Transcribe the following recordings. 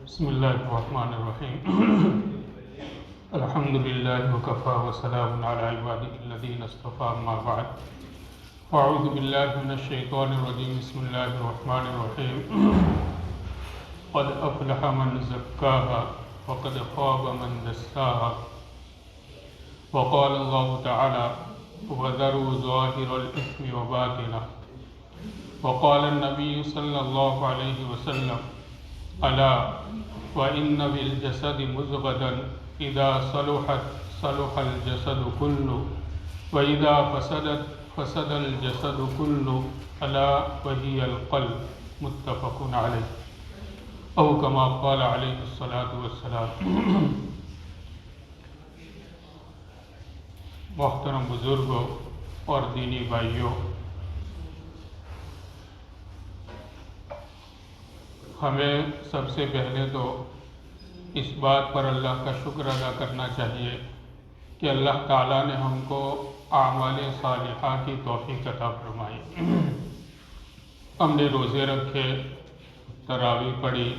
بسم اللہ الرحمن الرحیم الحمد للہ وکفا وسلام علی عبادہ الذین اصطفیٰ اما بعد اعوذ باللہ من الشیطان الرجیم بسم اللہ الرحمن الرحیم قد افلح من زکاها وقد خاب من دساها وقال اللہ تعالی وذروا ظاہر الاثم وباطنہ وقال النبی صلی اللہ علیہ وسلم الا وإن بالجسد مضغة إذا صلحت صلح الجسد كله وإذا فسدت فسد الجسد كله ألا وهي القلب متفق عليه أو كما قال عليه الصلاة والسلام۔ محترم بزرگوں اور دینی بھائیوں، ہمیں سب سے پہلے تو اس بات پر اللہ کا شکر ادا کرنا چاہیے کہ اللہ تعالیٰ نے ہم کو اعمال صالحہ کی توفیق عطا فرمائی۔ ہم نے روزے رکھے، تراویح پڑھی،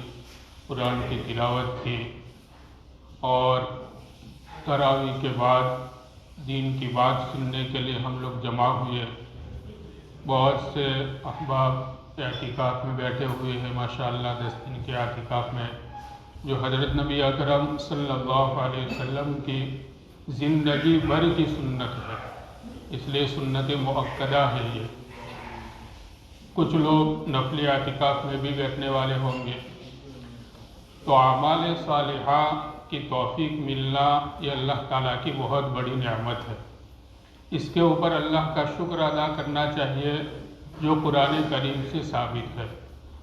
قرآن کی تلاوت کی، اور تراویح کے بعد دین کی بات سننے کے لیے ہم لوگ جمع ہوئے۔ بہت سے احباب اعتکاف میں بیٹھے ہوئے ہیں، ماشاءاللہ 10 دن کے اعتکاف میں، جو حضرت نبی اکرم صلی اللہ علیہ وسلم کی زندگی بھر کی سنت ہے، اس لیے سنت مؤکدہ ہے یہ۔ کچھ لوگ نفلی اعتکاف میں بھی بیٹھنے والے ہوں گے، تو اعمال صالحہ کی توفیق ملنا یہ اللہ تعالیٰ کی بہت بڑی نعمت ہے۔ اس کے اوپر اللہ کا شکر ادا کرنا چاہیے جو قرآن کریم سے ثابت ہے۔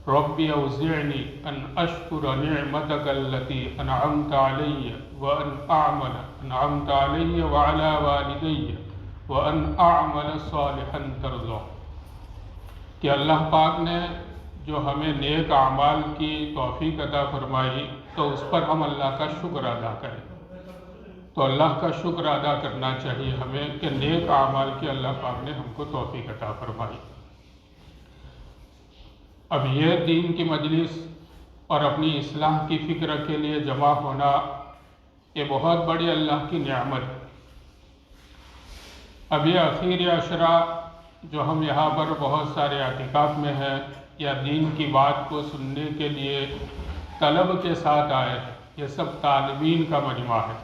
رب اوزعنی ان اشکر نعمتک التی انعمت علی وان اعمل وعلی والدی وان اعمل صالحا ترضیہ، کہ اللہ پاک نے جو ہمیں نیک اعمال کی توفیق عطا فرمائی تو اس پر ہم اللہ کا شکر ادا کریں۔ تو اللہ کا شکر ادا کرنا چاہیے ہمیں کہ نیک اعمال کی اللہ پاک نے ہم کو توفیق عطا فرمائی۔ اب یہ دین کی مجلس اور اپنی اصلاح کی فکر کے لیے جمع ہونا یہ بہت بڑی اللہ کی نعمت ہے۔ اب یہ اخیر عشرہ جو ہم یہاں پر بہت سارے اعتکاف میں ہیں یا دین کی بات کو سننے کے لیے طلب کے ساتھ آئے ہیں، یہ سب طالبین کا مجمع ہے،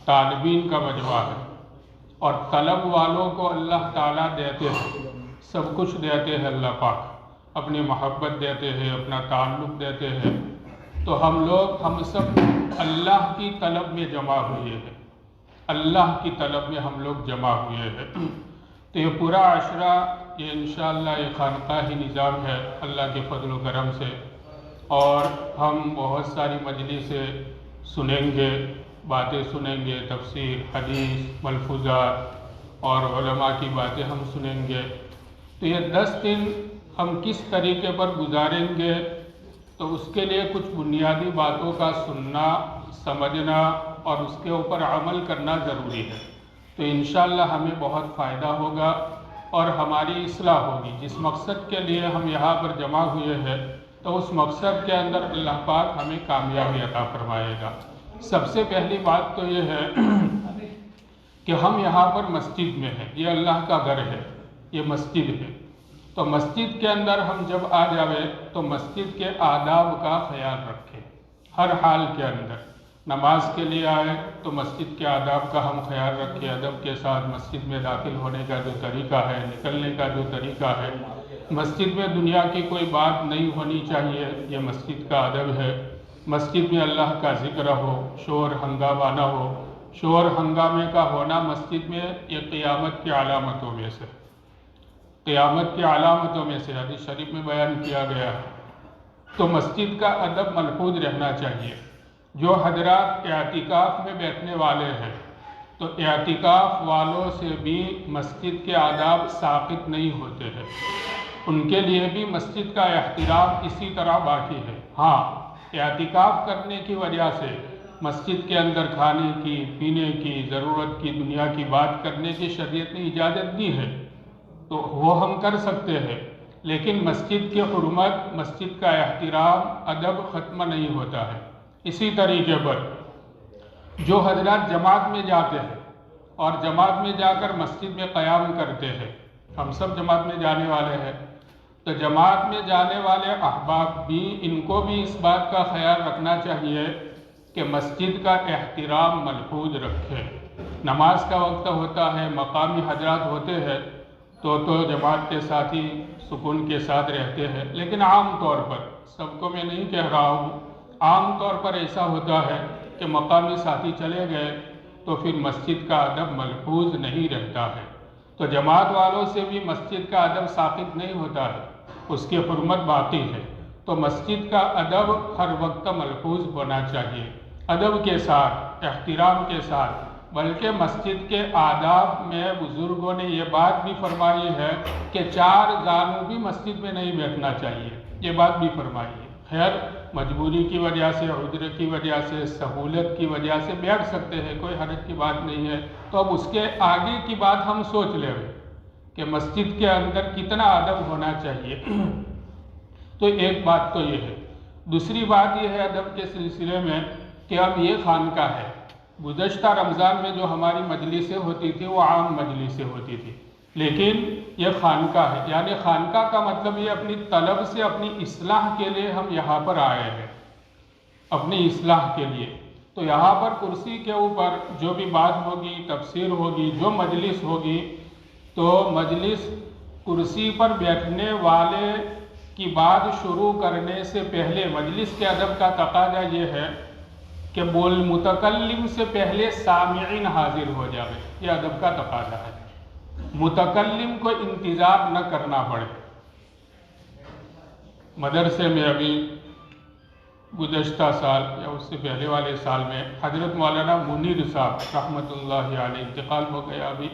طالبین کا مجمع ہے، اور طلب والوں کو اللہ تعالیٰ دیتے ہیں، سب کچھ دیتے ہیں اللہ پاک، اپنی محبت دیتے ہیں، اپنا تعلق دیتے ہیں۔ تو ہم سب اللہ کی طلب میں جمع ہوئے ہیں، اللہ کی طلب میں ہم لوگ جمع ہوئے ہیں۔ تو یہ پورا عشرہ یہ انشاءاللہ یہ خانقاہی نظام ہے اللہ کے فضل و کرم سے، اور ہم بہت ساری مجلسیں سنیں گے، باتیں سنیں گے، تفسیر، حدیث، ملفوظات اور علماء کی باتیں ہم سنیں گے۔ تو یہ 10 دن ہم کس طریقے پر گزاریں گے تو اس کے لیے کچھ بنیادی باتوں کا سننا، سمجھنا اور اس کے اوپر عمل کرنا ضروری ہے۔ تو انشاءاللہ ہمیں بہت فائدہ ہوگا اور ہماری اصلاح ہوگی۔ جس مقصد کے لیے ہم یہاں پر جمع ہوئے ہیں تو اس مقصد کے اندر اللہ پاک ہمیں کامیابی عطا فرمائے گا۔ سب سے پہلی بات تو یہ ہے کہ ہم یہاں پر مسجد میں ہیں، یہ اللہ کا گھر ہے، یہ مسجد ہے۔ تو مسجد کے اندر ہم جب آ جاوے تو مسجد کے آداب کا خیال رکھیں، ہر حال کے اندر۔ نماز کے لیے آئے تو مسجد کے آداب کا ہم خیال رکھیں، ادب کے ساتھ مسجد میں داخل ہونے کا جو طریقہ ہے، نکلنے کا جو طریقہ ہے۔ مسجد میں دنیا کی کوئی بات نہیں ہونی چاہیے، یہ مسجد کا ادب ہے۔ مسجد میں اللہ کا ذکر ہو، شور ہنگامہ نہ ہو۔ شور ہنگامے کا ہونا مسجد میں یہ قیامت کی علامتوں میں سے، قیامت کی علامتوں میں سے حدیث شریف میں بیان کیا گیا ہے۔ تو مسجد کا ادب ملحوظ رہنا چاہیے۔ جو حضرات اعتکاف میں بیٹھنے والے ہیں تو اعتکاف والوں سے بھی مسجد کے آداب ساقط نہیں ہوتے ہیں، ان کے لیے بھی مسجد کا احترام اسی طرح باقی ہے۔ ہاں، اعتکاف کرنے کی وجہ سے مسجد کے اندر کھانے کی، پینے کی، ضرورت کی، دنیا کی بات کرنے کی شریعت نے اجازت دی ہے، تو وہ ہم کر سکتے ہیں، لیکن مسجد کی حرمت، مسجد کا احترام، ادب ختم نہیں ہوتا ہے۔ اسی طریقے پر جو حضرات جماعت میں جاتے ہیں اور جماعت میں جا کر مسجد میں قیام کرتے ہیں، ہم سب جماعت میں جانے والے ہیں، تو جماعت میں جانے والے احباب بھی، ان کو بھی اس بات کا خیال رکھنا چاہیے کہ مسجد کا احترام ملحوظ رکھے۔ نماز کا وقت ہوتا ہے، مقامی حضرات ہوتے ہیں تو جماعت کے ساتھی سکون کے ساتھ رہتے ہیں، لیکن عام طور پر، سب کو میں نہیں کہہ رہا ہوں، عام طور پر ایسا ہوتا ہے کہ مقامی ساتھی چلے گئے تو پھر مسجد کا ادب ملحوظ نہیں رہتا ہے۔ تو جماعت والوں سے بھی مسجد کا ادب ساقط نہیں ہوتا ہے، اس کی حرمت باقی ہے۔ تو مسجد کا ادب ہر وقت ملحوظ ہونا چاہیے، ادب کے ساتھ، احترام کے ساتھ۔ بلکہ مسجد کے آداب میں بزرگوں نے یہ بات بھی فرمائی ہے کہ 4 زانو بھی مسجد میں نہیں بیٹھنا چاہیے، یہ بات بھی فرمائی ہے۔ خیر مجبوری کی وجہ سے، عذر کی وجہ سے، سہولت کی وجہ سے بیٹھ سکتے ہیں، کوئی حرج کی بات نہیں ہے۔ تو اب اس کے آگے کی بات ہم سوچ لیں کہ مسجد کے اندر کتنا ادب ہونا چاہیے۔ تو ایک بات تو یہ ہے۔ دوسری بات یہ ہے ادب کے سلسلے میں کہ اب یہ خانقاہ ہے۔ گزشتہ رمضان میں جو ہماری مجلسیں ہوتی تھی وہ عام مجلسیں ہوتی تھی، لیکن یہ خانقاہ ہے، یعنی خانقاہ کا مطلب یہ اپنی طلب سے، اپنی اصلاح کے لیے ہم یہاں پر آئے ہیں، اپنی اصلاح کے لیے۔ تو یہاں پر کرسی کے اوپر جو بھی بات ہوگی، تفسیر ہوگی، جو مجلس ہوگی، تو مجلس کرسی پر بیٹھنے والے کی بات شروع کرنے سے پہلے مجلس کے ادب کا تقاضا یہ ہے کہ متکلم سے پہلے سامعین حاضر ہو جائے، یہ ادب کا تقاضا ہے۔ متکلم کو انتظار نہ کرنا پڑے۔ مدرسے میں ابھی گزشتہ سال یا اس سے پہلے والے سال میں حضرت مولانا منیر صاحب رحمۃ اللہ علیہ انتقال ہو گیا ابھی،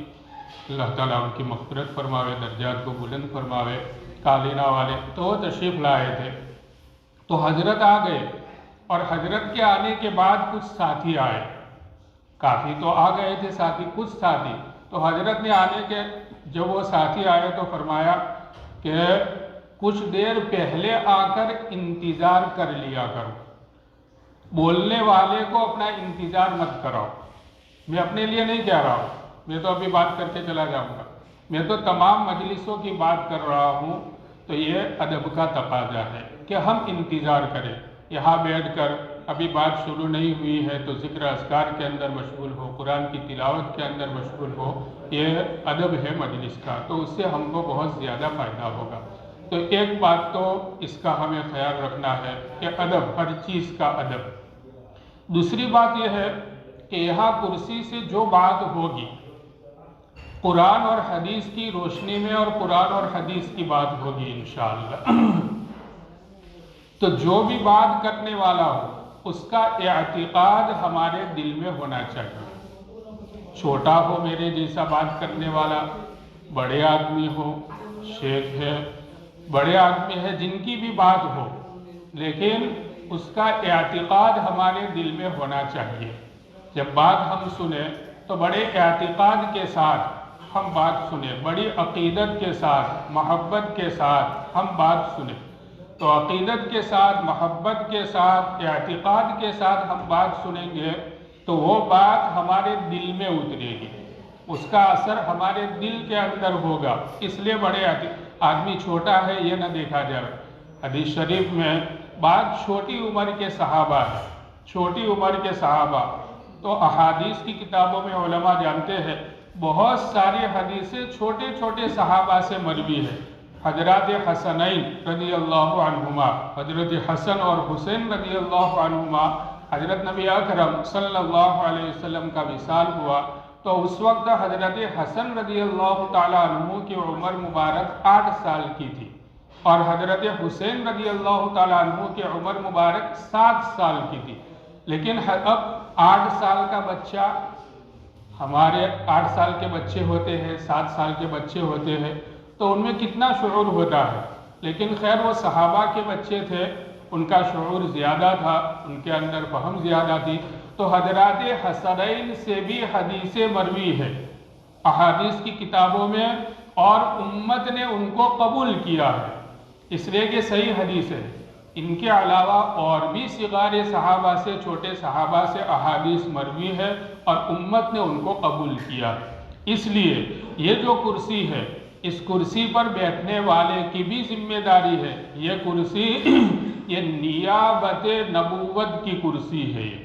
اللہ تعالیٰ ان کی مغفرت فرماوے، درجات کو بلند فرماوے، کالینہ والے، تو وہ تشریف لائے تھے۔ تو حضرت آ گئے، اور حضرت کے آنے کے بعد کچھ ساتھی آئے، کافی تو آ گئے تھے ساتھی، کچھ ساتھی، تو حضرت نے آنے کے جب وہ ساتھی آئے تو فرمایا کہ کچھ دیر پہلے آ کر انتظار کر لیا کرو، بولنے والے کو اپنا انتظار مت کراؤ۔ میں اپنے لیے نہیں کہہ رہا ہوں، میں تو ابھی بات کر کے چلا جاؤں گا، میں تو تمام مجلسوں کی بات کر رہا ہوں۔ تو یہ ادب کا تقاضا ہے کہ ہم انتظار کریں، یہاں بیٹھ کر ابھی بات شروع نہیں ہوئی ہے تو ذکر اذکار کے اندر مشغول ہو، قرآن کی تلاوت کے اندر مشغول ہو، یہ ادب ہے مجلس کا، تو اس سے ہم کو بہت زیادہ فائدہ ہوگا۔ تو ایک بات تو اس کا ہمیں خیال رکھنا ہے کہ ادب، ہر چیز کا ادب۔ دوسری بات یہ ہے کہ یہاں کرسی سے جو بات ہوگی قرآن اور حدیث کی روشنی میں، اور قرآن اور حدیث کی بات ہوگی انشاءاللہ۔ تو جو بھی بات کرنے والا ہو اس کا اعتقاد ہمارے دل میں ہونا چاہیے، چھوٹا ہو میرے جیسا بات کرنے والا، بڑے آدمی ہو، شیخ ہے، بڑے آدمی ہے، جن کی بھی بات ہو، لیکن اس کا اعتقاد ہمارے دل میں ہونا چاہیے۔ جب بات ہم سنیں تو بڑے اعتقاد کے ساتھ ہم بات سنیں، بڑی عقیدت کے ساتھ، محبت کے ساتھ ہم بات سنیں۔ تو عقیدت کے ساتھ، محبت کے ساتھ، اعتقاد کے ساتھ ہم بات سنیں گے تو وہ بات ہمارے دل میں اترے گی، اس کا اثر ہمارے دل کے اندر ہوگا۔ اس لیے بڑے آدمی چھوٹا ہے یہ نہ دیکھا جائے۔ حدیث شریف میں بات چھوٹی عمر کے صحابہ ہے، چھوٹی عمر کے صحابہ، تو احادیث کی کتابوں میں علماء جانتے ہیں بہت ساری حدیثیں چھوٹے چھوٹے صحابہ سے مروی ہے۔ حضرات حسنین رضی اللہ عنہما، حضرت حسن اور حسین رضی اللہ عنہما، حضرت نبی اکرم صلی اللہ علیہ وسلم کا وصال ہوا تو اس وقت حضرت حسن رضی اللہ تعالیٰ عنہ کی عمر مبارک 8 سال کی تھی، اور حضرت حسین رضی اللہ تعالیٰ عنہ کی عمر مبارک 7 سال کی تھی۔ لیکن اب 8 سال کا بچہ، ہمارے 8 سال کے بچے ہوتے ہیں، 7 سال کے بچے ہوتے ہیں، تو ان میں کتنا شعور ہوتا ہے، لیکن خیر وہ صحابہ کے بچے تھے، ان کا شعور زیادہ تھا، ان کے اندر فہم زیادہ تھی۔ تو حضرات حسنین سے بھی حدیثیں مروی ہے احادیث کی کتابوں میں، اور امت نے ان کو قبول کیا ہے۔ اس لیے کہ صحیح حدیث ہے۔ ان کے علاوہ اور بھی صغار صحابہ سے، چھوٹے صحابہ سے احادیث مروی ہے اور امت نے ان کو قبول کیا۔ اس لیے یہ جو کرسی ہے، اس کرسی پر بیٹھنے والے کی بھی ذمہ داری ہے۔ یہ کرسی یہ نیابت نبوت کی کرسی ہے، یہ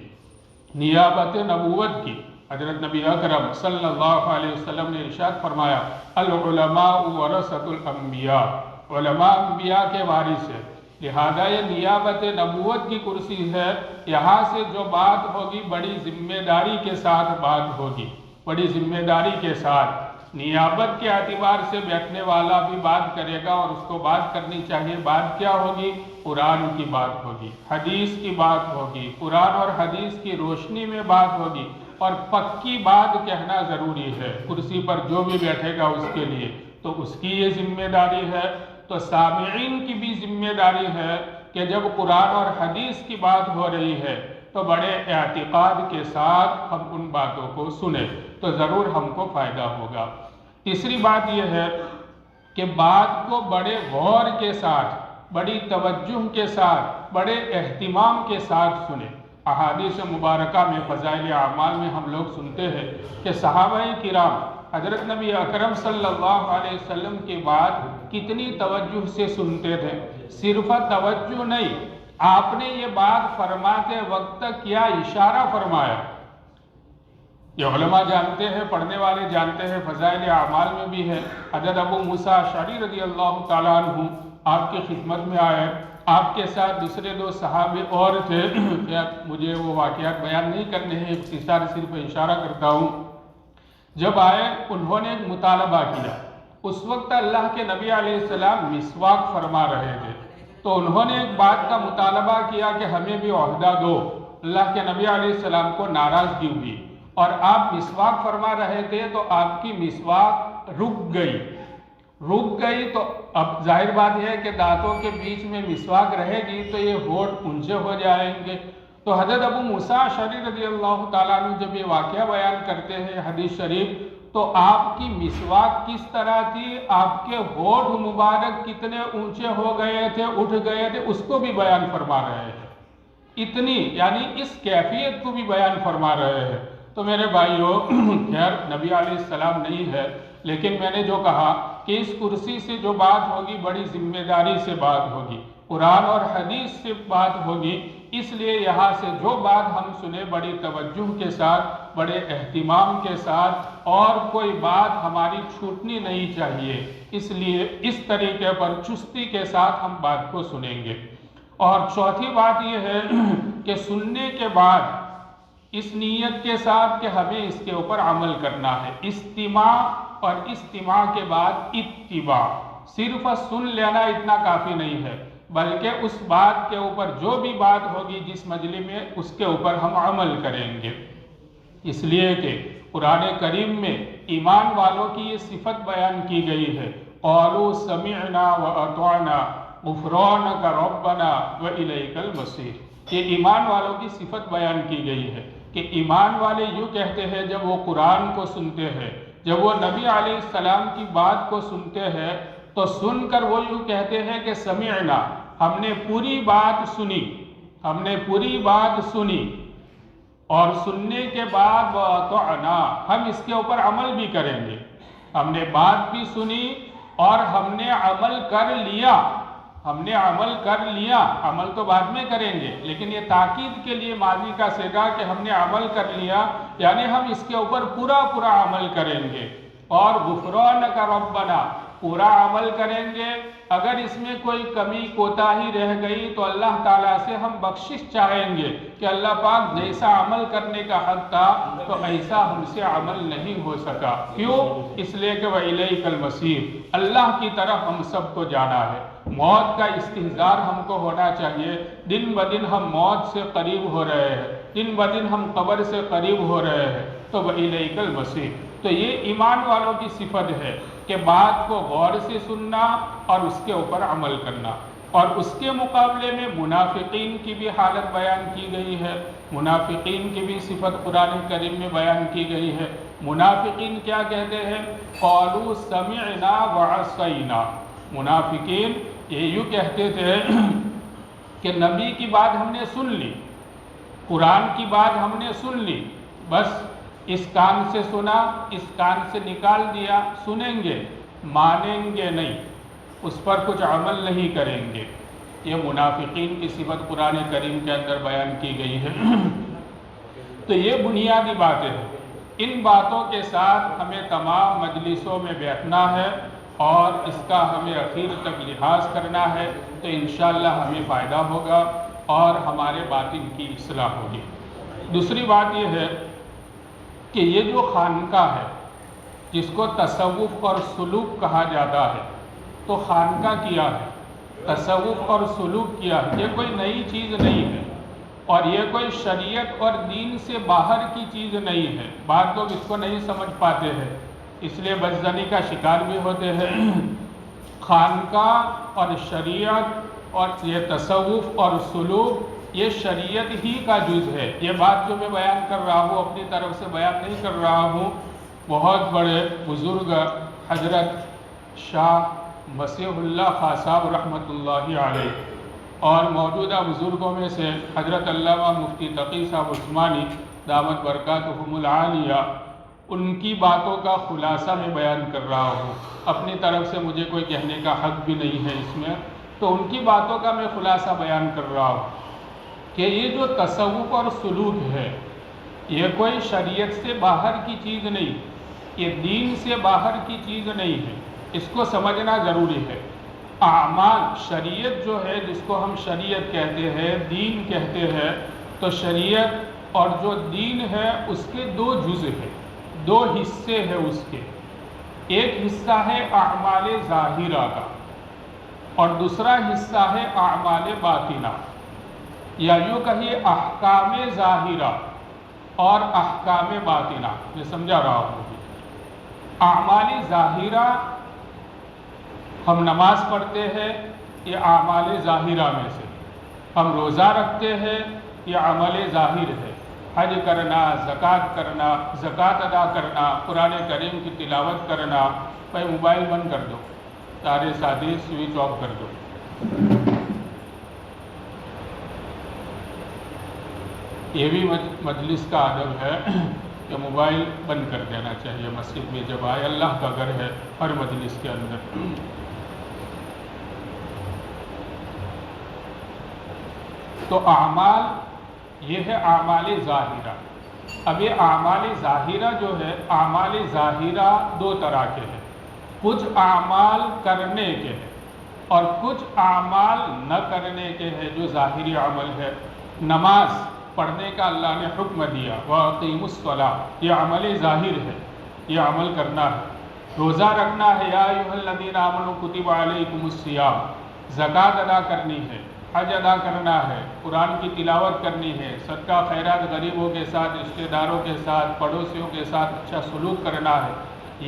نیابت نبوت کی۔ حضرت نبی اکرم صلی اللہ علیہ وسلم نے ارشاد فرمایا، العلماء ورثۃ الانبیاء، علماء انبیاء کے وارث ہے، لہذا یہ نیابت نبوت کی کرسی ہے۔ یہاں سے جو بات ہوگی بڑی ذمہ داری کے ساتھ بات ہوگی، بڑی ذمہ داری کے ساتھ۔ نیابت کے اعتبار سے بیٹھنے والا بھی بات کرے گا اور اس کو بات کرنی چاہیے۔ بات کیا ہوگی؟ قرآن کی بات ہوگی، حدیث کی بات ہوگی، قرآن اور حدیث کی روشنی میں بات ہوگی، اور پکی بات کہنا ضروری ہے کرسی پر جو بھی بیٹھے گا اس کے لیے۔ تو اس کی یہ ذمہ داری ہے، تو سامعین کی بھی ذمہ داری ہے کہ جب قرآن اور حدیث کی بات ہو رہی ہے تو بڑے اعتقاد کے ساتھ ہم ان باتوں کو سنیں، تو ضرور ہم کو فائدہ ہوگا۔ تیسری بات یہ ہے کہ بات کو بڑے غور کے ساتھ، بڑی توجہ کے ساتھ، بڑے اہتمام کے ساتھ سنیں۔ احادیث مبارکہ میں، فضائل اعمال میں ہم لوگ سنتے ہیں کہ صحابہ کرام حضرت نبی اکرم صلی اللہ علیہ وسلم کی بات کتنی توجہ سے سنتے تھے۔ صرف توجہ نہیں، آپ نے یہ بات فرماتے وقت کیا اشارہ فرمایا، یہ علماء جانتے ہیں، پڑھنے والے جانتے ہیں، فضائل اعمال میں بھی ہے۔ حضرت ابو موسیٰ اشعری رضی اللہ تعالیٰ عنہ آپ کی خدمت میں آئے، آپ کے ساتھ دوسرے دو صحابی اور تھے، مجھے وہ واقعات بیان نہیں کرنے ہیں، اختصار صرف اشارہ کرتا ہوں۔ جب آئے انہوں نے ایک مطالبہ کیا، اس وقت اللہ کے نبی علیہ السلام مسواک فرما رہے تھے، تو انہوں نے ایک بات کا مطالبہ کیا کہ ہمیں بھی عہدہ دو۔ اللہ کے نبی علیہ السلام کو ناراضگی ہوئی، اور آپ مسواک فرما رہے تھے تو آپ کی مسواک رک گئی تو اب ظاہر بات یہ ہے کہ دانتوں کے بیچ میں مسواک رہے گی تو یہ ہونٹ اونچے ہو جائیں گے۔ تو حضرت ابو موسیٰ اشعری رضی اللہ تعالیٰ عنہ جب یہ واقعہ بیان کرتے ہیں حدیث شریف، تو آپ کی مسواک کس طرح تھی، آپ کے ہونٹ مبارک کتنے اونچے ہو گئے تھے، اٹھ گئے تھے، اس کو بھی بیان فرما رہے ہیں۔ اتنی یعنی اس کیفیت کو بھی بیان فرما رہے ہیں۔ تو میرے بھائیوں، خیر نبی علیہ السلام نہیں ہے، لیکن میں نے جو کہا کہ اس کرسی سے جو بات ہوگی بڑی ذمہ داری سے بات ہوگی، قرآن اور حدیث سے بات ہوگی، اس لیے یہاں سے جو بات ہم سنیں بڑی توجہ کے ساتھ، بڑے اہتمام کے ساتھ، اور کوئی بات ہماری چھوٹنی نہیں چاہیے، اس لیے اس طریقے پر چستی کے ساتھ ہم بات کو سنیں گے۔ اور چوتھی بات یہ ہے کہ سننے کے بعد اس نیت کے ساتھ کہ ہمیں اس کے اوپر عمل کرنا ہے، استماع، اور استماع کے بعد اتباع۔ صرف سن لینا اتنا کافی نہیں ہے، بلکہ اس بات کے اوپر جو بھی بات ہوگی جس مجلس میں، اس کے اوپر ہم عمل کریں گے۔ اس لیے کہ قرآن کریم میں ایمان والوں کی یہ صفت بیان کی گئی ہے، قالوا سمعنا واطعنا غفرانک ربنا والیک المصیر۔ یہ ایمان والوں کی صفت بیان کی گئی ہے کہ ایمان والے یوں کہتے ہیں جب وہ قرآن کو سنتے ہیں، جب وہ نبی علیہ السلام کی بات کو سنتے ہیں، تو سن کر وہ یوں کہتے ہیں کہ سمعنا، ہم نے پوری بات سنی، ہم نے پوری بات سنی، اور سننے کے بعد واطعنا، ہم اس کے اوپر عمل بھی کریں گے۔ ہم نے بات بھی سنی اور ہم نے عمل کر لیا، ہم نے عمل کر لیا، عمل تو بعد میں کریں گے، لیکن یہ تاکید کے لیے ماضی کا صیغہ کہ ہم نے عمل کر لیا، یعنی ہم اس کے اوپر پورا عمل کریں گے۔ اور غفرانک ربنا، پورا عمل کریں گے، اگر اس میں کوئی کمی کوتاہی رہ گئی تو اللہ تعالیٰ سے ہم بخشش چاہیں گے کہ اللہ پاک جیسا عمل کرنے کا حق تھا تو ایسا ہم سے عمل نہیں ہو سکا۔ کیوں؟ اس لیے کہ وَإِلَيْكَ الْمَصِيرُ، اللہ کی طرف ہم سب کو جانا ہے۔ موت کا استحضار ہم کو ہونا چاہیے، دن بدن ہم موت سے قریب ہو رہے ہیں، دن بدن ہم قبر سے قریب ہو رہے ہیں، تو وَإِلَيْكَ الْمَصِيرُ۔ تو یہ ایمان والوں کی صفت ہے کہ بات کو غور سے سننا اور اس کے اوپر عمل کرنا۔ اور اس کے مقابلے میں منافقین کی بھی حالت بیان کی گئی ہے، منافقین کی بھی صفت قرآن کریم میں بیان کی گئی ہے۔ منافقین کیا کہتے ہیں؟ قالوا سمعنا وعصینا، منافقین یہ یوں کہتے تھے کہ نبی کی بات ہم نے سن لی، قرآن کی بات ہم نے سن لی، بس اس کان سے سنا، اس کان سے نکال دیا، سنیں گے مانیں گے نہیں، اس پر کچھ عمل نہیں کریں گے۔ یہ منافقین کی صفت قرآن کریم کے اندر بیان کی گئی ہے۔ تو یہ بنیادی باتیں ہیں، ان باتوں کے ساتھ ہمیں تمام مجلسوں میں بیٹھنا ہے اور اس کا ہمیں اخیر تک لحاظ کرنا ہے، تو انشاءاللہ ہمیں فائدہ ہوگا اور ہمارے باطن کی اصلاح ہوگی۔ دوسری بات یہ ہے کہ یہ جو خانقاہ ہے جس کو تصوف اور سلوک کہا جاتا ہے، تو خانقاہ کیا ہے، تصوف اور سلوک کیا ہے، یہ کوئی نئی چیز نہیں ہے اور یہ کوئی شریعت اور دین سے باہر کی چیز نہیں ہے۔ بعض لوگ اس کو نہیں سمجھ پاتے ہیں، اس لیے بدزنی کا شکار بھی ہوتے ہیں۔ خانقاہ اور شریعت اور یہ تصوف اور سلوک یہ شریعت ہی کا جز ہے۔ یہ بات جو میں بیان کر رہا ہوں اپنی طرف سے بیان نہیں کر رہا ہوں، بہت بڑے بزرگ حضرت شاہ مسیح اللہ خان صاحب رحمۃ اللہ علیہ اور موجودہ بزرگوں میں سے حضرت علامہ مفتی تقی صاحب عثمانی دامت برکاتہم العالیہ، ان کی باتوں کا خلاصہ میں بیان کر رہا ہوں، اپنی طرف سے مجھے کوئی کہنے کا حق بھی نہیں ہے اس میں، تو ان کی باتوں کا میں خلاصہ بیان کر رہا ہوں کہ یہ جو تصوف اور سلوک ہے یہ کوئی شریعت سے باہر کی چیز نہیں، یہ دین سے باہر کی چیز نہیں ہے، اس کو سمجھنا ضروری ہے۔ اعمال، شریعت جو ہے جس کو ہم شریعت کہتے ہیں، دین کہتے ہیں، تو شریعت اور جو دین ہے اس کے دو جز ہیں، دو حصے ہیں اس کے، ایک حصہ ہے اعمال ظاہرہ کا اور دوسرا حصہ ہے اعمال باطنہ، یا یوں کہیے احکام ظاہرہ اور احکام باطنہ۔ میں سمجھا رہا ہوں، اعمال ظاہرہ ہم نماز پڑھتے ہیں، یہ اعمال ظاہرہ میں سے، ہم روزہ رکھتے ہیں، یہ عمل ظاہر ہے، حج کرنا، زکوٰۃ ادا کرنا، قرآن کریم کی تلاوت کرنا۔ بھائی موبائل بند کر دو، سارے ساتھی سوئچ آف کر دو۔ یہ بھی مجلس کا ادب ہے کہ موبائل بند کر دینا چاہیے مسجد میں جب آئے، اللہ کا گھر ہے ہر مجلس کے اندر۔ تو اعمال یہ ہے اعمال ظاہرہ۔ اب یہ اعمال ظاہرہ جو ہے، اعمال ظاہرہ دو طرح کے ہیں، کچھ اعمال کرنے کے ہیں اور کچھ اعمال نہ کرنے کے ہیں جو ظاہری عمل ہے۔ نماز پڑھنے کا اللہ نے حکم دیا، وَأَقِیمُوا الصَّلَاةَ، یہ عمل ظاہر ہے، یہ عمل کرنا ہے۔ روزہ رکھنا ہے، یا ایھا الذین آمنوا کتب علیکم الصیام، زکوٰۃ ادا کرنی ہے، حج ادا کرنا ہے، قرآن کی تلاوت کرنی ہے، صدقہ خیرات غریبوں کے ساتھ، رشتہ داروں کے ساتھ، پڑوسیوں کے ساتھ اچھا سلوک کرنا ہے۔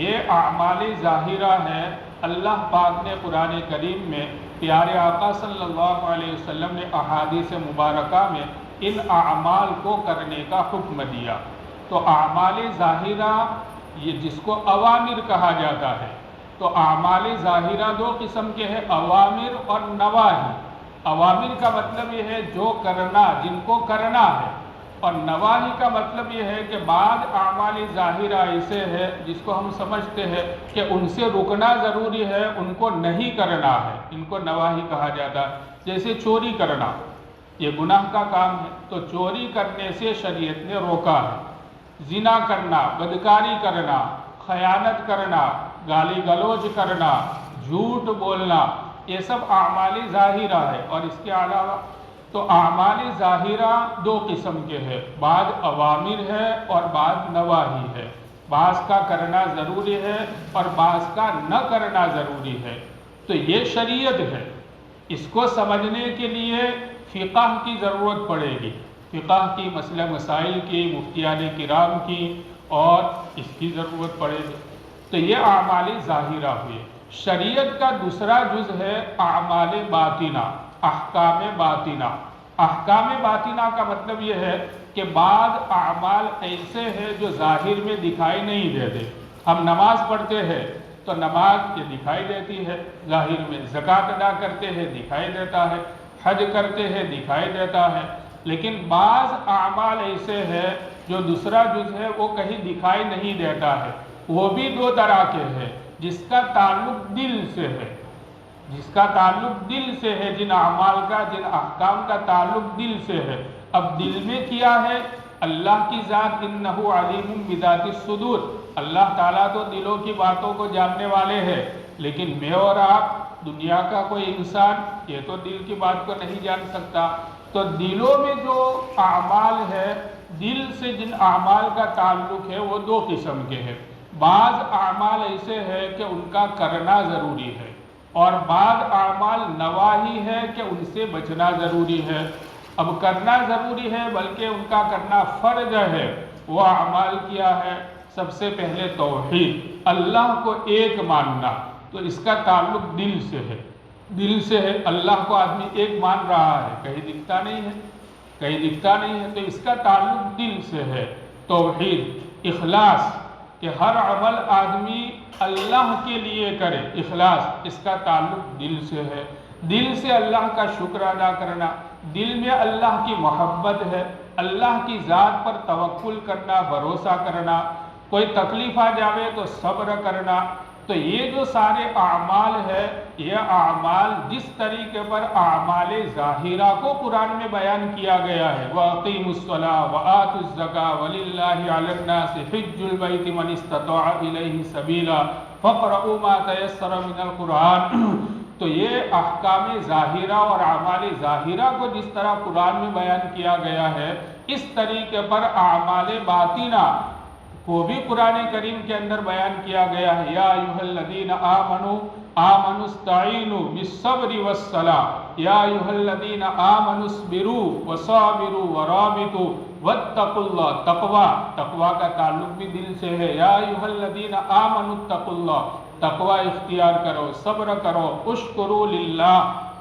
یہ اعمال ظاہرہ ہے۔ اللہ پاک نے قرآن کریم میں پیارے آقا صلی اللہ علیہ وسلم نے احادیث مبارکہ میں ان اعمال کو کرنے کا حکم دیا۔ تو اعمال ظاہرہ یہ جس کو اوامر کہا جاتا ہے، تو اعمال ظاہرہ دو قسم کے ہیں، اوامر اور نواہی۔ اوامر کا مطلب یہ ہے جو کرنا، جن کو کرنا ہے، اور نواہی کا مطلب یہ ہے کہ بعض اعمال ظاہرہ ایسے ہے جس کو ہم سمجھتے ہیں کہ ان سے رکنا ضروری ہے، ان کو نہیں کرنا ہے، ان کو نواہی کہا جاتا ہے۔ جیسے چوری کرنا، یہ گناہ کا کام ہے، تو چوری کرنے سے شریعت نے روکا ہے۔ زنا کرنا، بدکاری کرنا، خیانت کرنا، گالی گلوچ کرنا، جھوٹ بولنا، یہ سب اعمال ظاہرہ ہے۔ اور اس کے علاوہ تو اعمال ظاہرہ دو قسم کے ہیں، بعض اوامر ہے اور بعض نواہی ہے، بعض کا کرنا ضروری ہے اور بعض کا نہ کرنا ضروری ہے۔ تو یہ شریعت ہے، اس کو سمجھنے کے لیے فقہ کی ضرورت پڑے گی، فقہ کی مسئلہ مسائل کی، مفتیان کرام کی، اور اس کی ضرورت پڑے گی۔ تو یہ اعمال ظاہرہ ہوئے۔ شریعت کا دوسرا جز ہے اعمال باطنہ، احکام باطنہ۔ احکام باطنہ کا مطلب یہ ہے کہ بعض اعمال ایسے ہیں جو ظاہر میں دکھائی نہیں دیتے۔ ہم نماز پڑھتے ہیں، تو نماز یہ دکھائی دیتی ہے ظاہر میں، زکوٰۃ ادا کرتے ہیں دکھائی دیتا ہے، حج کرتے ہیں دکھائی دیتا ہے، لیکن بعض اعمال ایسے ہیں جو دوسرا جز ہے وہ کہیں دکھائی نہیں دیتا ہے، وہ بھی دو طرح کے ہیں، جس کا تعلق دل سے ہے، جس کا تعلق دل سے ہے، جن اعمال کا، جن احکام کا تعلق دل سے ہے۔ اب دل میں کیا ہے؟ اللہ کی ذات انہ علیم بذات الصدور، اللہ تعالیٰ تو دلوں کی باتوں کو جاننے والے ہیں، لیکن میں اور آپ دنیا کا کوئی انسان یہ تو دل کی بات کو نہیں جان سکتا۔ تو دلوں میں جو اعمال ہے، دل سے جن اعمال کا تعلق ہے وہ دو قسم کے ہیں۔ بعض اعمال ایسے ہیں کہ ان کا کرنا ضروری ہے، اور بعض اعمال نواہی ہے کہ ان سے بچنا ضروری ہے۔ اب کرنا ضروری ہے بلکہ ان کا کرنا فرض ہے، وہ اعمال کیا ہے؟ سب سے پہلے توحید، اللہ کو ایک ماننا، تو اس کا تعلق دل سے ہے، دل سے ہے۔ اللہ کو آدمی ایک مان رہا ہے، کہیں دکھتا نہیں ہے، کہیں دکھتا نہیں ہے، تو اس کا تعلق دل سے ہے۔ توحید، اخلاص، کہ ہر عمل آدمی اللہ کے لیے کرے، اخلاص، اس کا تعلق دل سے ہے۔ دل سے اللہ کا شکر ادا کرنا، دل میں اللہ کی محبت ہے، اللہ کی ذات پر توکل کرنا، بھروسہ کرنا، کوئی تکلیف آ جاوے تو صبر کرنا۔ تو یہ جو سارے اعمال ہے، یہ اعمال جس طریقے پر اعمال ظاہرہ کو قرآن میں بیان کیا گیا ہے، وَأَقِيمُوا الصَّلَاةَ وَآتُوا الزَّكَاةَ وَلِلَّهِ عَلَى النَّاسِ حِجُّ الْبَيْتِ مَنِ اسْتَطَاعَ إِلَيْهِ سَبِيلًا فَاقْرَؤُوا مَا تَيَسَّرَ مِنَ الْقُرْآنِ۔ تو یہ احکام ظاہرہ اور اعمال ظاہرہ کو جس طرح قرآن میں بیان کیا گیا ہے، اس طریقے پر اعمال باطنہ کو بھی قرآن کریم کے اندر بیان کیا گیا ہے۔ یا ایھا الذین آمنوا استعینوا بالصبر والصلاۃ، یا ایھا الذین آمنوا اصبروا وصابروا ورابطوا واتقوا اللہ۔ تقوی کا تعلق بھی دل سے ہے۔ یا ایھا الذین آمنوا اتقوا اللہ، تقوی اختیار کرو، صبر کرو، اشکروا للہ،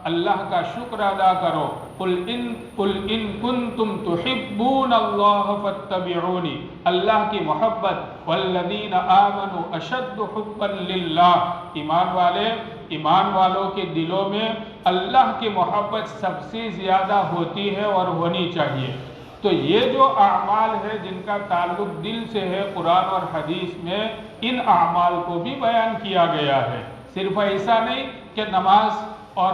اللہ کا شکر ادا کرو۔ قل ان کنتم تحبون اللہ فاتبعونی، اللہ کی محبت، والذین آمنوا اشد حبا للہ، ایمان والوں کے دلوں میں اللہ کی محبت سب سے زیادہ ہوتی ہے اور ہونی چاہیے۔ تو یہ جو اعمال ہے جن کا تعلق دل سے ہے، قرآن اور حدیث میں ان اعمال کو بھی بیان کیا گیا ہے۔ صرف ایسا نہیں کہ نماز اور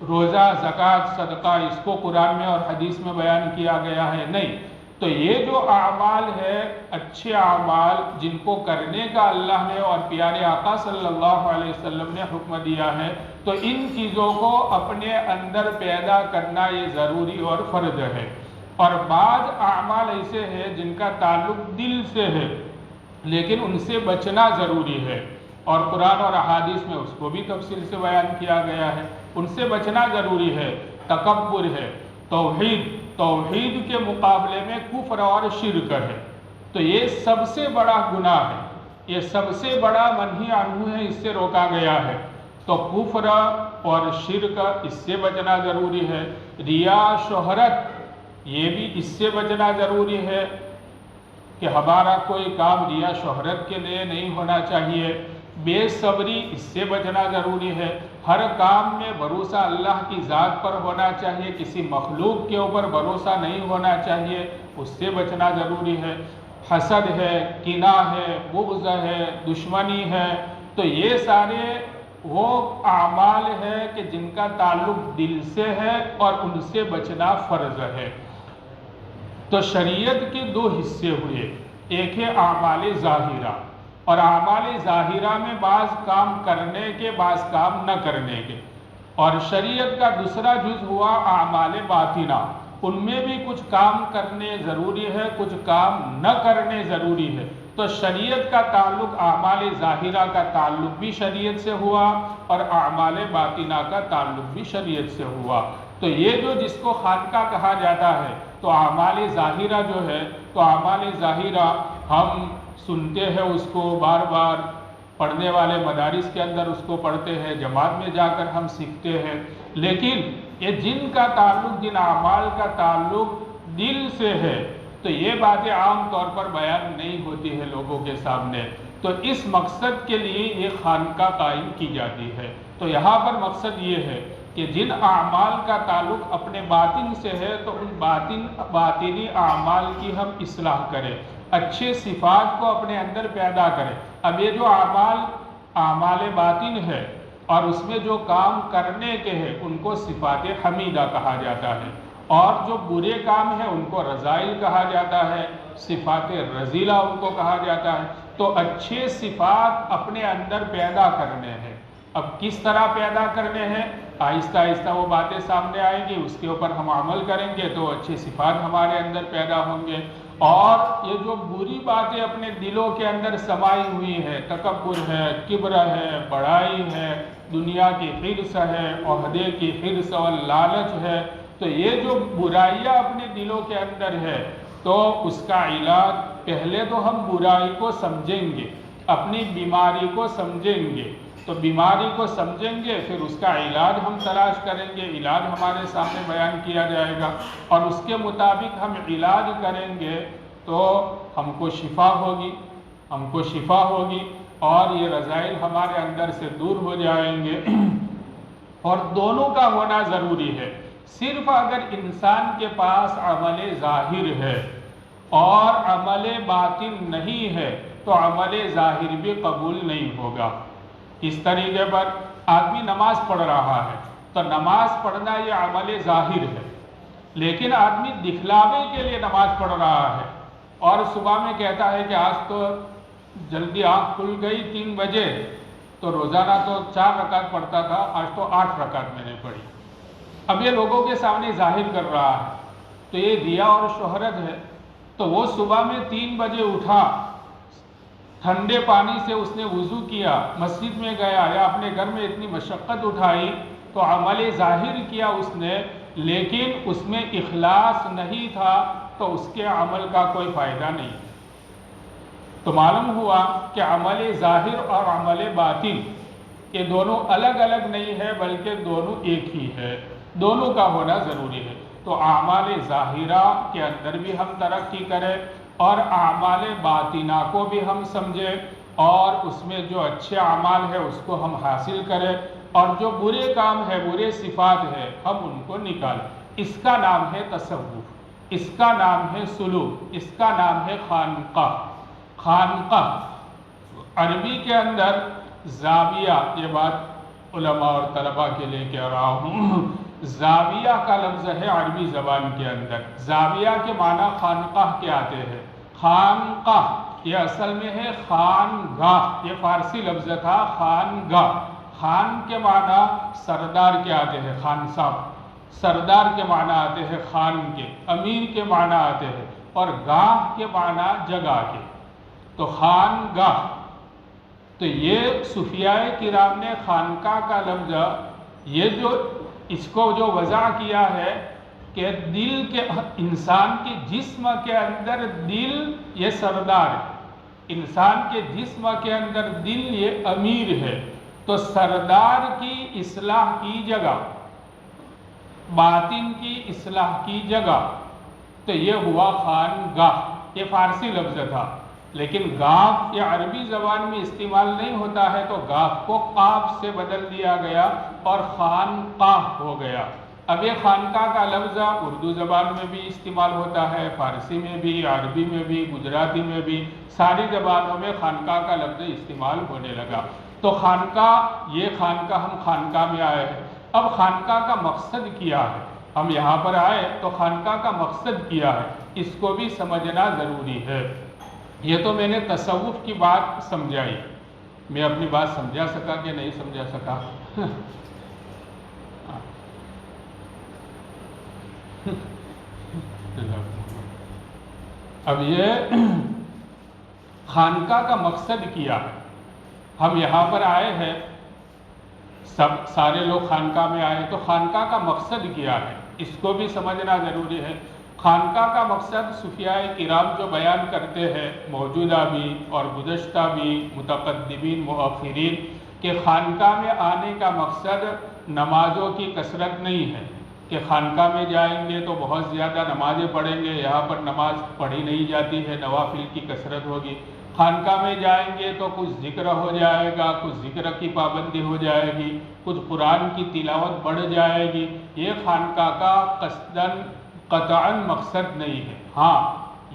روزہ، زکوٰۃ، صدقہ اس کو قرآن میں اور حدیث میں بیان کیا گیا ہے، نہیں۔ تو یہ جو اعمال ہے، اچھے اعمال جن کو کرنے کا اللہ نے اور پیارے آقا صلی اللہ علیہ وسلم نے حکم دیا ہے، تو ان چیزوں کو اپنے اندر پیدا کرنا یہ ضروری اور فرض ہے۔ اور بعض اعمال ایسے ہیں جن کا تعلق دل سے ہے لیکن ان سے بچنا ضروری ہے، اور قرآن اور احادیث میں اس کو بھی تفصیل سے بیان کیا گیا ہے، ان سے بچنا ضروری ہے۔ تکبر ہے، توحید کے مقابلے میں کفر اور شرک ہے، تو یہ سب سے بڑا گناہ ہے، یہ سب سے بڑا منہی عنہ ہے، اس سے روکا گیا ہے۔ تو کفر اور شرک اس سے بچنا ضروری ہے۔ ریا، شہرت، یہ بھی اس سے بچنا ضروری ہے کہ ہمارا کوئی کام ریا شہرت کے لیے نہیں ہونا چاہیے۔ بے صبری، اس سے بچنا ضروری ہے۔ ہر کام میں بھروسہ اللہ کی ذات پر ہونا چاہیے، کسی مخلوق کے اوپر بھروسہ نہیں ہونا چاہیے، اس سے بچنا ضروری ہے۔ حسد ہے، کینہ ہے، بغض ہے، دشمنی ہے، تو یہ سارے وہ اعمال ہے کہ جن کا تعلق دل سے ہے اور ان سے بچنا فرض ہے۔ تو شریعت کے دو حصے ہوئے، ایک ہے اعمال ظاہرہ، اور اعمال ظاہرہ میں بعض کام کرنے کے، بعض کام نہ کرنے کے، اور شریعت کا دوسرا جز ہوا اعمال باطنہ، ان میں بھی کچھ کام کرنے ضروری ہے، کچھ کام نہ کرنے ضروری ہے۔ تو شریعت کا تعلق، اعمال ظاہرہ کا تعلق بھی شریعت سے ہوا اور اعمال باطنہ کا تعلق بھی شریعت سے ہوا۔ تو یہ جو جس کو خانقاہ کہا جاتا ہے، تو اعمال ظاہرہ جو ہے، تو اعمال ظاہرہ ہم سنتے ہیں، اس کو بار بار پڑھنے والے مدارس کے اندر اس کو پڑھتے ہیں، جماعت میں جا کر ہم سیکھتے ہیں، لیکن یہ جن کا تعلق، جن اعمال کا تعلق دل سے ہے، تو یہ باتیں عام طور پر بیان نہیں ہوتی ہے لوگوں کے سامنے۔ تو اس مقصد کے لیے یہ خانقاہ قائم کی جاتی ہے۔ تو یہاں پر مقصد یہ ہے کہ جن اعمال کا تعلق اپنے باطن سے ہے تو ان باطنی اعمال کی ہم اصلاح کریں، اچھے صفات کو اپنے اندر پیدا کریں۔ اب یہ جو اعمال باطن ہے اور اس میں جو کام کرنے کے ہیں ان کو صفات حمیدہ کہا جاتا ہے، اور جو برے کام ہیں ان کو رذائل کہا جاتا ہے، صفات رذیلہ ان کو کہا جاتا ہے۔ تو اچھے صفات اپنے اندر پیدا کرنے ہیں۔ اب کس طرح پیدا کرنے ہیں؟ آہستہ آہستہ وہ باتیں سامنے آئیں گی، اس کے اوپر ہم عمل کریں گے تو اچھے صفات ہمارے اندر پیدا ہوں گے۔ اور یہ جو بری باتیں اپنے دلوں کے اندر سمائی ہوئی ہے، تکبر ہے، کبر ہے، بڑائی ہے، دنیا کی حرص ہے، عہدے کی حرص اور لالچ ہے، تو یہ جو برائیاں اپنے دلوں کے اندر ہے تو اس کا علاج پہلے تو ہم برائی کو سمجھیں گے، اپنی بیماری کو سمجھیں گے، تو بیماری کو سمجھیں گے، پھر اس کا علاج ہم تلاش کریں گے، علاج ہمارے سامنے بیان کیا جائے گا، اور اس کے مطابق ہم علاج کریں گے تو ہم کو شفا ہوگی اور یہ رذائل ہمارے اندر سے دور ہو جائیں گے۔ اور دونوں کا ہونا ضروری ہے۔ صرف اگر انسان کے پاس عمل ظاہر ہے اور عمل باطن نہیں ہے تو عمل ظاہر بھی قبول نہیں ہوگا۔ اس طریقے پر آدمی نماز پڑھ رہا ہے تو نماز پڑھنا یہ عمل ظاہر ہے، لیکن آدمی دکھلاوے کے لیے نماز پڑھ رہا ہے، اور صبح میں کہتا ہے کہ آج تو جلدی آنکھ کھل گئی 3 بجے، تو روزانہ تو 4 رکعت پڑھتا تھا، آج تو 8 رکعت میں نے پڑھی۔ اب یہ لوگوں کے سامنے ظاہر کر رہا ہے، تو یہ ریا اور شہرت ہے۔ تو وہ صبح میں 3 بجے اٹھا، ٹھنڈے پانی سے اس نے وضو کیا، مسجد میں گیا یا اپنے گھر میں اتنی مشقت اٹھائی، تو عمل ظاہر کیا اس نے، لیکن اس میں اخلاص نہیں تھا تو اس کے عمل کا کوئی فائدہ نہیں۔ تو معلوم ہوا کہ عمل ظاہر اور عمل باطن یہ دونوں الگ الگ نہیں ہے، بلکہ دونوں ایک ہی ہے، دونوں کا ہونا ضروری ہے۔ تو اعمال ظاہرہ کے اندر بھی ہم ترقی کریں اور اعمال باطنہ کو بھی ہم سمجھیں، اور اس میں جو اچھے اعمال ہے اس کو ہم حاصل کریں، اور جو برے کام ہے، برے صفات ہے، ہم ان کو نکالیں۔ اس کا نام ہے تصوف، اس کا نام ہے سلوک، اس کا نام ہے خانقاہ۔ خانقاہ عربی کے اندر زاویہ، یہ بات علماء اور طلباء کے لیے کہہ رہا ہوں، زاویہ کا لفظ ہے عربی زبان کے اندر۔ زاویہ کے معنی خانقاہ کے آتے ہیں۔ خانقاہ یہ اصل میں ہے خانگاہ، یہ فارسی لفظ تھا خانگاہ۔ خان کے معنی سردار کے آتے ہیں، خان صاحب، سردار کے معنی آتے ہیں خان کے، امیر کے معنی آتے ہیں، اور گاہ کے معنی جگہ کے، تو خانگاہ۔ تو یہ صوفیاء کرام نے خانقاہ کا لفظ یہ جو اس کو جو وضع کیا ہے کہ دل کے انسان کے جسم کے اندر دل یہ سردار ہے، انسان کے جسم کے اندر دل یہ امیر ہے، تو سردار کی اصلاح کی جگہ، باطن کی اصلاح کی جگہ، تو یہ ہوا خانگاہ۔ یہ فارسی لفظ تھا، لیکن گاہ یہ عربی زبان میں استعمال نہیں ہوتا ہے، تو گاہ کو قاف سے بدل دیا گیا اور خانقاہ ہو گیا۔ اب یہ خانقاہ کا لفظ اردو زبان میں بھی استعمال ہوتا ہے، فارسی میں بھی، عربی میں بھی، گجراتی میں بھی، ساری زبانوں میں خانقاہ کا لفظ استعمال ہونے لگا۔ تو خانقاہ، یہ خانقاہ، ہم خانقاہ میں آئے ہیں۔ اب خانقاہ کا مقصد کیا ہے؟ ہم یہاں پر آئے تو خانقاہ کا مقصد کیا ہے، اس کو بھی سمجھنا ضروری ہے۔ یہ تو میں نے تصوف کی بات سمجھائی، میں اپنی بات سمجھا سکا کہ نہیں سمجھا سکا؟ اب یہ خانقاہ کا مقصد کیا ہے۔ ہم یہاں پر آئے ہیں، سارے لوگ خانقاہ میں آئے، تو خانقاہ کا مقصد کیا ہے اس کو بھی سمجھنا ضروری ہے۔ خانقاہ کا مقصد صوفیاء کرام جو بیان کرتے ہیں، موجودہ بھی اور گزشتہ بھی، متقدمین مؤخرین، کہ خانقاہ میں آنے کا مقصد نمازوں کی کثرت نہیں ہے کہ خانقاہ میں جائیں گے تو بہت زیادہ نمازیں پڑھیں گے، یہاں پر نماز پڑھی نہیں جاتی ہے، نوافل کی کثرت ہوگی۔ خانقاہ میں جائیں گے تو کچھ ذکر ہو جائے گا، کچھ ذکر کی پابندی ہو جائے گی، کچھ قرآن کی تلاوت بڑھ جائے گی. یہ خانقاہ کا قصداً قطعاً مقصد نہیں ہے. ہاں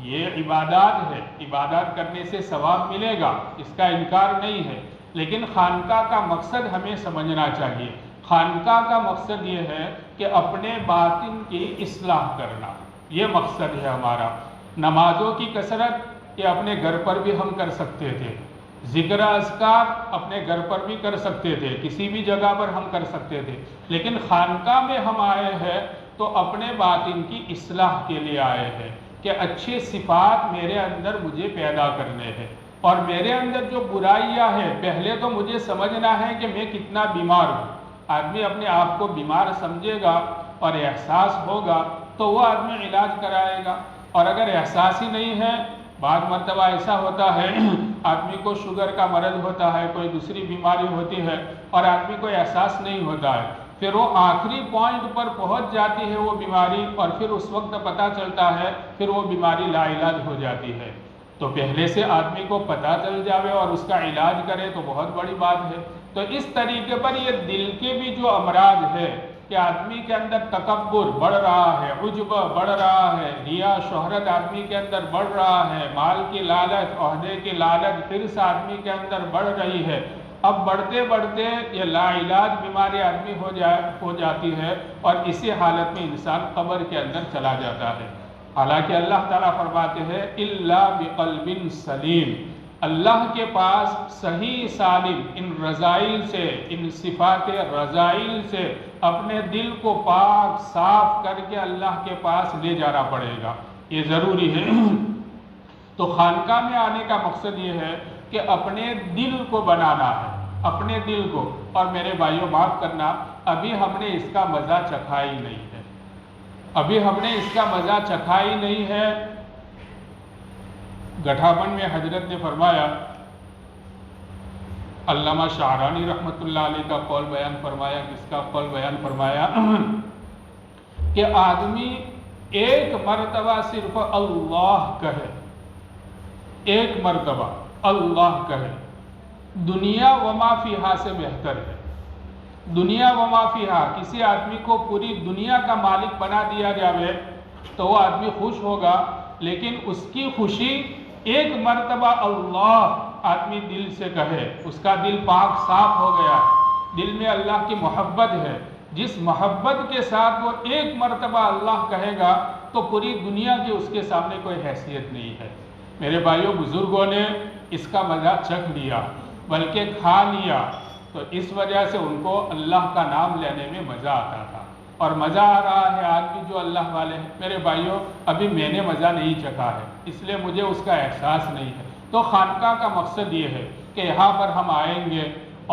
یہ عبادات ہے، عبادات کرنے سے ثواب ملے گا، اس کا انکار نہیں ہے، لیکن خانقاہ کا مقصد ہمیں سمجھنا چاہیے. خانقاہ کا مقصد یہ ہے کہ اپنے باطن کی اصلاح کرنا، یہ مقصد ہے ہمارا. نمازوں کی کثرت یہ اپنے گھر پر بھی ہم کر سکتے تھے، ذکر اذکار اپنے گھر پر بھی کر سکتے تھے، کسی بھی جگہ پر ہم کر سکتے تھے، لیکن خانقاہ میں ہم آئے ہیں تو اپنے باطن کی اصلاح کے لیے آئے ہیں کہ اچھے صفات میرے اندر مجھے پیدا کرنے ہیں، اور میرے اندر جو برائیاں ہیں پہلے تو مجھے سمجھنا ہے کہ میں کتنا بیمار ہوں. آدمی اپنے آپ کو بیمار سمجھے گا اور احساس ہوگا تو وہ آدمی علاج کرائے گا. اور اگر احساس ہی نہیں ہے، بعض مرتبہ ایسا ہوتا ہے آدمی کو شوگر کا مرض ہوتا ہے، کوئی دوسری بیماری ہوتی ہے اور آدمی کو احساس نہیں ہوتا ہے، پھر وہ آخری پوائنٹ پر پہنچ جاتی ہے وہ بیماری، اور پھر اس وقت پتہ چلتا ہے پھر وہ بیماری لا علاج ہو جاتی ہے. تو پہلے سے آدمی کو پتہ چل جاوے اور اس کا علاج کرے تو بہت بڑی بات ہے. تو اس طریقے پر یہ دل کے بھی جو امراض ہے کہ آدمی کے اندر تکبر بڑھ رہا ہے، عجب بڑھ رہا ہے، ریا شہرت آدمی کے اندر بڑھ رہا ہے، مال کی لالچ، عہدے کی لالچ حرص آدمی کے اندر بڑھ رہی ہے. اب بڑھتے بڑھتے یہ لا علاج بیماری آدمی ہو جاتی ہے، اور اسی حالت میں انسان قبر کے اندر چلا جاتا ہے. حالانکہ اللہ تعالیٰ فرماتے ہیں الا بقلب سلیم، اللہ کے پاس صحیح سالم ان رذائل سے، ان صفات رذائل سے اپنے دل کو پاک صاف کر کے اللہ کے پاس لے جانا پڑے گا، یہ ضروری ہے. تو خانقاہ میں آنے کا مقصد یہ ہے کہ اپنے دل کو بنانا ہے، اپنے دل کو. اور میرے بھائیوں معاف کرنا، ابھی ہم نے اس کا مزہ چکھا ہی نہیں ہے، ابھی ہم نے اس کا مزہ چکھا ہی نہیں ہے. گٹھاپن میں حضرت نے فرمایا، علامہ شعرانی رحمۃ اللہ علیہ کا قول بیان فرمایا، کس کا قول بیان فرمایا کہ آدمی ایک مرتبہ صرف اللہ کہے، ایک مرتبہ اللہ کہے، دنیا وما فیہا سے بہتر ہے. دنیا وما فیہا، کسی آدمی کو پوری دنیا کا مالک بنا دیا جاوے تو وہ آدمی خوش ہوگا، لیکن اس کی خوشی ایک مرتبہ اللہ آدمی دل سے کہے، اس کا دل پاک صاف ہو گیا، دل میں اللہ کی محبت ہے. جس محبت کے ساتھ وہ ایک مرتبہ اللہ کہے گا تو پوری دنیا کی اس کے سامنے کوئی حیثیت نہیں ہے. میرے بھائیوں، بزرگوں نے اس کا مزہ چکھ لیا بلکہ کھا لیا، تو اس وجہ سے ان کو اللہ کا نام لینے میں مزہ آتا تھا، اور مزہ آ رہا ہے آج بھی جو اللہ والے ہیں. میرے بھائیوں، ابھی میں نے مزہ نہیں چکھا ہے، اس لیے مجھے اس کا احساس نہیں ہے. تو خانقاہ کا مقصد یہ ہے کہ یہاں پر ہم آئیں گے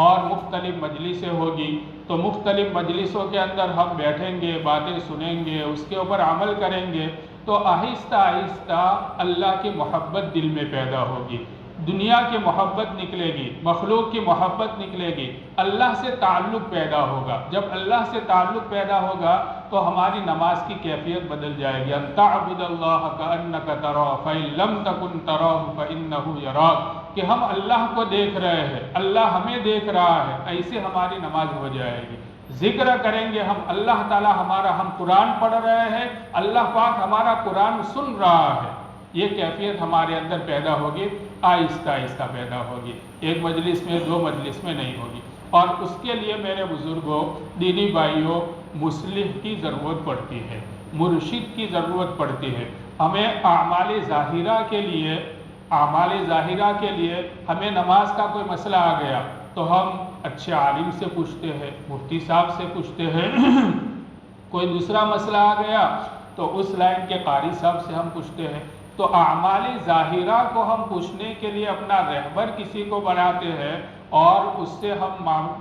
اور مختلف مجلسیں ہوگی، تو مختلف مجلسوں کے اندر ہم بیٹھیں گے، باتیں سنیں گے، اس کے اوپر عمل کریں گے، تو آہستہ آہستہ اللہ کی محبت دل میں پیدا ہوگی، دنیا کی محبت نکلے گی، مخلوق کی محبت نکلے گی، اللہ سے تعلق پیدا ہوگا. جب اللہ سے تعلق پیدا ہوگا تو ہماری نماز کی کیفیت بدل جائے گی. ان تعبد اللہ کأنک تراہ فإن لم تکن تراہ فإنہ یراک، کہ ہم اللہ کو دیکھ رہے ہیں، اللہ ہمیں دیکھ رہا ہے، ایسے ہماری نماز ہو جائے گی. ذکر کریں گے ہم، اللہ تعالیٰ ہم قرآن پڑھ رہے ہیں، اللہ پاک ہمارا قرآن سن رہا ہے، یہ کیفیت ہمارے اندر پیدا ہوگی، آہستہ آہستہ پیدا ہوگی، ایک مجلس میں، دو مجلس میں نہیں ہوگی. اور اس کے لیے میرے بزرگوں، دینی بھائیوں، مصلح کی ضرورت پڑتی ہے، مرشد کی ضرورت پڑتی ہے. ہمیں اعمال ظاہرہ کے لیے ہمیں نماز کا کوئی مسئلہ آ گیا تو ہم اچھے عالم سے پوچھتے ہیں، مفتی صاحب سے پوچھتے ہیں. کوئی دوسرا مسئلہ آ گیا تو اس لائن کے قاری صاحب سے ہم پوچھتے ہیں. تو اعمال ظاہرہ کو ہم پوچھنے کے لیے اپنا رہبر کسی کو بناتے ہیں اور اس سے ہم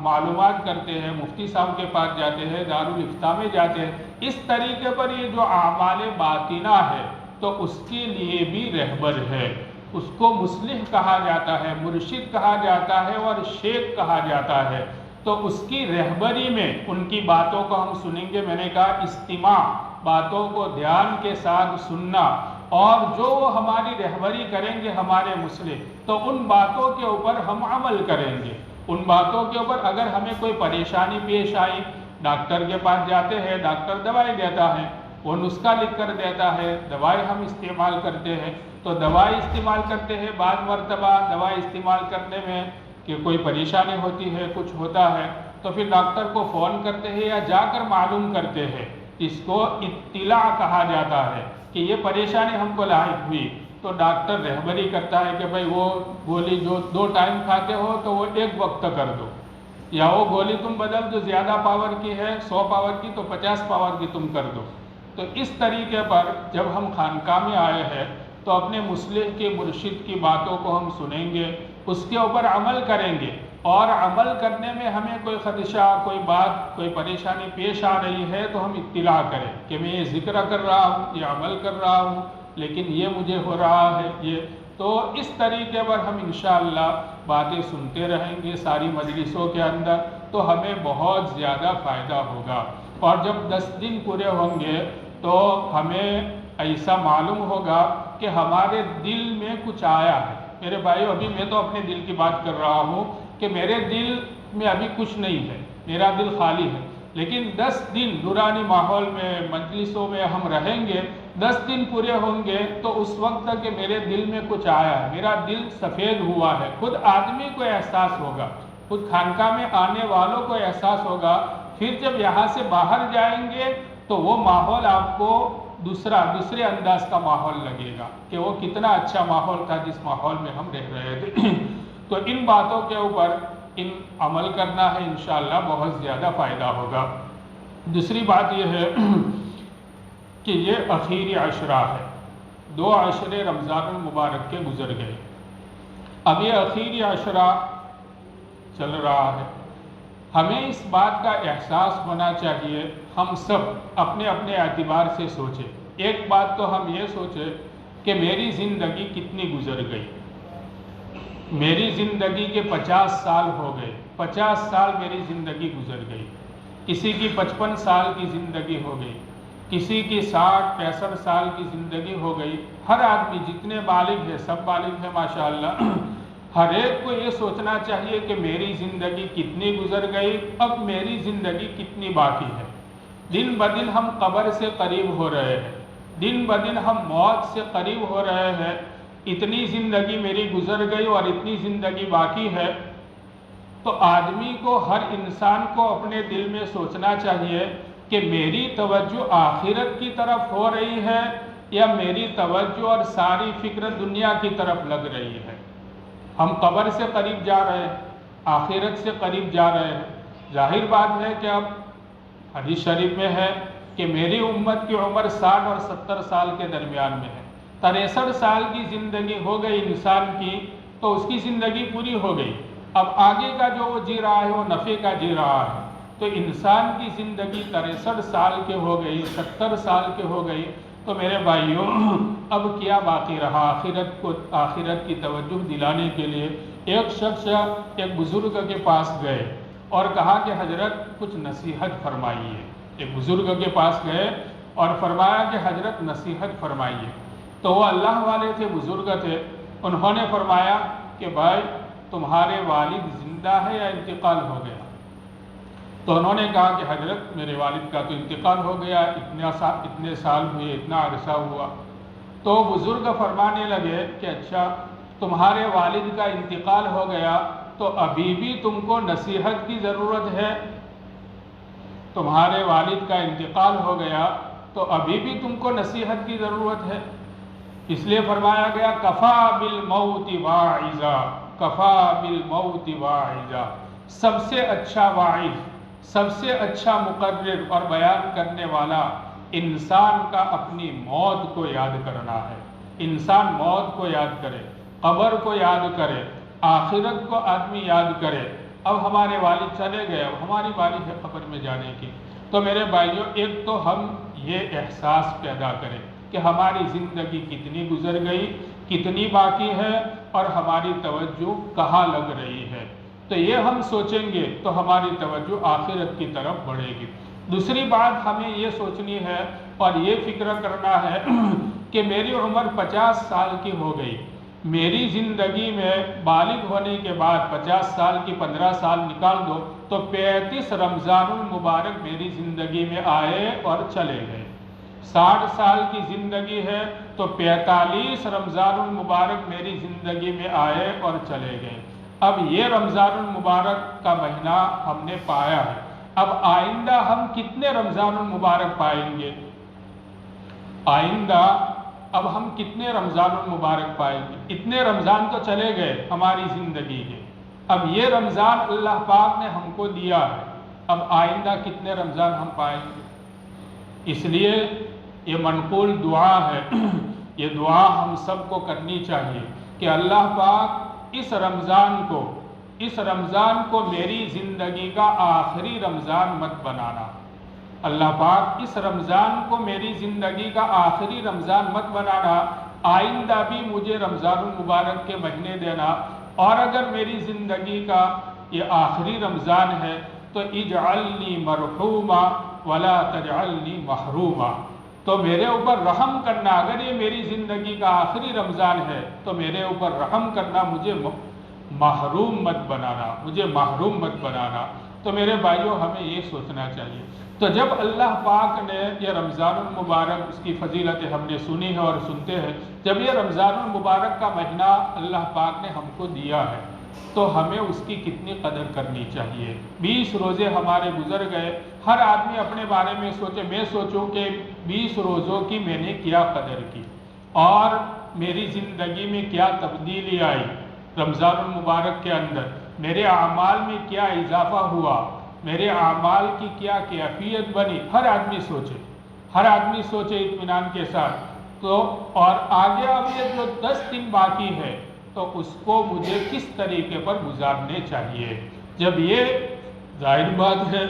معلومات کرتے ہیں، مفتی صاحب کے پاس جاتے ہیں، دارالافتاء میں جاتے ہیں. اس طریقے پر یہ جو اعمال باطنہ ہے تو اس کے لیے بھی رہبر ہے، اس کو مصلح کہا جاتا ہے، مرشد کہا جاتا ہے اور شیخ کہا جاتا ہے. تو اس کی رہبری میں ان کی باتوں کو ہم سنیں گے. میں نے کہا استماع، باتوں کو دھیان کے ساتھ سننا، اور جو وہ ہماری رہبری کریں گے ہمارے مصلح، تو ان باتوں کے اوپر ہم عمل کریں گے۔ ان باتوں کے اوپر اگر ہمیں کوئی پریشانی پیش آئی، ڈاکٹر کے پاس جاتے ہیں، ڈاکٹر دوائی دیتا ہے، وہ نسخہ لکھ کر دیتا ہے، دوائی ہم استعمال کرتے ہیں، تو دوائی استعمال کرتے ہیں، بعض مرتبہ دوائی استعمال کرنے میں کہ کوئی پریشانی ہوتی ہے، کچھ ہوتا ہے، تو پھر ڈاکٹر کو فون کرتے ہیں یا جا کر معلوم کرتے ہیں۔ اس کو اطلاع کہا جاتا ہے کہ یہ پریشانی ہم کو لاحق ہوئی، تو ڈاکٹر رہبری کرتا ہے کہ بھائی وہ گولی جو 2 ٹائم کھاتے ہو تو وہ 1 وقت کر دو، یا وہ گولی تم بدل جو زیادہ پاور کی ہے 100 پاور کی تو 50 پاور کی تم کر دو۔ تو اس طریقے پر جب ہم خانقاہ میں آئے ہیں تو اپنے مصلح کے مرشد کی باتوں کو ہم سنیں گے، اس کے اوپر عمل کریں گے، اور عمل کرنے میں ہمیں کوئی خدشہ، کوئی بات، کوئی پریشانی پیش آ رہی ہے تو ہم اطلاع کریں کہ میں یہ ذکر کر رہا ہوں، یہ عمل کر رہا ہوں، لیکن یہ مجھے ہو رہا ہے یہ۔ تو اس طریقے پر ہم انشاءاللہ باتیں سنتے رہیں گے ساری مجلسوں کے اندر، تو ہمیں بہت زیادہ فائدہ ہوگا۔ اور جب 10 دن پورے ہوں گے تو ہمیں ایسا معلوم ہوگا کہ ہمارے دل میں کچھ آیا ہے۔ میرے بھائیو، ابھی میں تو اپنے دل کی بات کر رہا ہوں کہ میرے دل میں ابھی کچھ نہیں ہے، میرا دل خالی ہے، لیکن 10 دن نورانی ماحول میں مجلسوں میں ہم رہیں گے، 10 دن پورے ہوں گے تو اس وقت تک کہ میرے دل میں کچھ آیا ہے، میرا دل سفید ہوا ہے، خود آدمی کو احساس ہوگا، خود خانقاہ میں آنے والوں کو احساس ہوگا۔ پھر جب یہاں سے باہر جائیں گے تو وہ ماحول آپ کو دوسرے انداز کا ماحول لگے گا کہ وہ کتنا اچھا ماحول تھا جس ماحول میں ہم رہ رہے تھے۔ تو ان باتوں کے اوپر عمل کرنا ہے، انشاءاللہ بہت زیادہ فائدہ ہوگا۔ دوسری بات یہ ہے کہ یہ اخیری عشرہ ہے، 2 عشرے رمضان المبارک کے گزر گئے، اب یہ اخیری عشرہ چل رہا ہے۔ ہمیں اس بات کا احساس ہونا چاہیے، ہم سب اپنے اپنے اعتبار سے سوچیں۔ ایک بات تو ہم یہ سوچیں کہ میری زندگی کتنی گزر گئی۔ میری زندگی کے 50 سال ہو گئے، 50 سال میری زندگی گزر گئی، کسی کی 55 سال کی زندگی ہو گئی، کسی کی 60-65 سال کی زندگی ہو گئی۔ ہر آدمی جتنے بالغ ہے، سب بالغ ہے ماشاءاللہ، ہر ایک کو یہ سوچنا چاہیے کہ میری زندگی کتنی گزر گئی، اب میری زندگی کتنی باقی ہے۔ دن بدن ہم قبر سے قریب ہو رہے ہیں، دن بدن ہم موت سے قریب ہو رہے ہیں۔ اتنی زندگی میری گزر گئی اور اتنی زندگی باقی ہے، تو آدمی کو، ہر انسان کو اپنے دل میں سوچنا چاہیے کہ میری توجہ آخرت کی طرف ہو رہی ہے یا میری توجہ اور ساری فکر دنیا کی طرف لگ رہی ہے۔ ہم قبر سے قریب جا رہے ہیں، آخرت سے قریب جا رہے ہیں۔ ظاہر بات ہے کہ اب حدیث شریف میں ہے کہ میری امت کی عمر 60 اور 70 سال کے درمیان میں ہے۔ 63 سال کی زندگی ہو گئی انسان کی تو اس کی زندگی پوری ہو گئی، اب آگے کا جو وہ جی رہا ہے وہ نفع کا جی رہا ہے۔ تو انسان کی زندگی 63 سال کے ہو گئی، 70 سال کے ہو گئی، تو میرے بھائیوں اب کیا باقی رہا آخرت کی توجہ دلانے کے لیے؟ ایک شخص ایک بزرگ کے پاس گئے اور کہا کہ حضرت کچھ نصیحت فرمائیے۔ ایک بزرگ کے پاس گئے اور فرمایا کہ حضرت نصیحت فرمائیے۔ تو وہ اللہ والے تھے، بزرگ تھے، انہوں نے فرمایا کہ بھائی تمہارے والد زندہ ہے یا انتقال ہو گیا؟ تو انہوں نے کہا کہ حضرت میرے والد کا تو انتقال ہو گیا، اتنے سال ہوئے، اتنا عرصہ ہوا۔ تو بزرگ فرمانے لگے کہ اچھا تمہارے والد کا انتقال ہو گیا تو ابھی بھی تم کو نصیحت کی ضرورت ہے؟ تمہارے والد کا انتقال ہو گیا تو ابھی بھی تم کو نصیحت کی ضرورت ہے؟ اس لیے فرمایا گیا کفا بالموت واعظا، کفا بالموت واعظا۔ سب سے اچھا واعظ، سب سے اچھا مقرر اور بیان کرنے والا انسان کا اپنی موت کو یاد کرنا ہے۔ انسان موت کو یاد کرے، قبر کو یاد کرے، آخرت کو آدمی یاد کرے۔ اب ہمارے والد چلے گئے، اب ہماری باری ہے قبر میں جانے کی۔ تو میرے بھائیوں، ایک تو ہم یہ احساس پیدا کریں کہ ہماری زندگی کتنی گزر گئی، کتنی باقی ہے اور ہماری توجہ کہاں لگ رہی ہے۔ تو یہ ہم سوچیں گے تو ہماری توجہ آخرت کی طرف بڑھے گی۔ دوسری بات ہمیں یہ سوچنی ہے اور یہ فکر کرنا ہے کہ میری عمر 50 سال کی ہو گئی، میری زندگی میں بالغ ہونے کے بعد 50 سال کی 15 سال نکال دو تو 35 رمضان المبارک میری زندگی میں آئے اور چلے گئے۔ 60 سال کی زندگی ہے تو 45 رمضان المبارک میری زندگی میں آئے اور چلے گئے۔ اب یہ رمضان المبارک کا مہینہ ہم نے پایا ہے، اب آئندہ ہم کتنے رمضان المبارک پائیں گے؟ آئندہ اب ہم کتنے رمضان المبارک پائیں گے؟ اتنے رمضان تو چلے گئے ہماری زندگی کے، اب یہ رمضان اللہ پاک نے ہم کو دیا ہے، اب آئندہ کتنے رمضان ہم پائیں گے؟ اس لیے یہ منقول دعا ہے، یہ دعا ہم سب کو کرنی چاہیے کہ اللہ پاک اس رمضان کو میری زندگی کا آخری رمضان مت بنانا، اللہ پاک اس رمضان کو میری زندگی کا آخری رمضان مت بنانا، آئندہ بھی مجھے رمضان المبارک کے مہینے دینا، اور اگر میری زندگی کا یہ آخری رمضان ہے تو اجعلنی مرحوما ولا تجعلنی محروما، تو میرے اوپر رحم کرنا، اگر یہ میری زندگی کا آخری رمضان ہے تو میرے اوپر رحم کرنا، مجھے محروم مت بنانا۔ تو میرے بھائیوں ہمیں یہ سوچنا چاہیے۔ تو جب اللہ پاک نے یہ رمضان المبارک، اس کی فضیلت ہم نے سنی ہے اور سنتے ہیں، جب یہ رمضان المبارک کا مہینہ اللہ پاک نے ہم کو دیا ہے تو ہمیں اس کی کتنی قدر کرنی چاہیے۔ 20 روزے ہمارے گزر گئے، ہر آدمی اپنے بارے میں سوچے، میں سوچوں کہ 20 روزوں کی میں نے کیا قدر کی اور میری زندگی میں کیا تبدیلی آئی، رمضان المبارک کے اندر میرے اعمال میں کیا اضافہ ہوا، میرے اعمال کی کیا کیفیت بنی۔ ہر آدمی سوچے اطمینان کے ساتھ۔ تو اور آگے اب یہ جو 10 دن باقی ہے تو اس کو مجھے کس طریقے پر گزارنے چاہیے۔ جب یہ ظاہر بات ہے،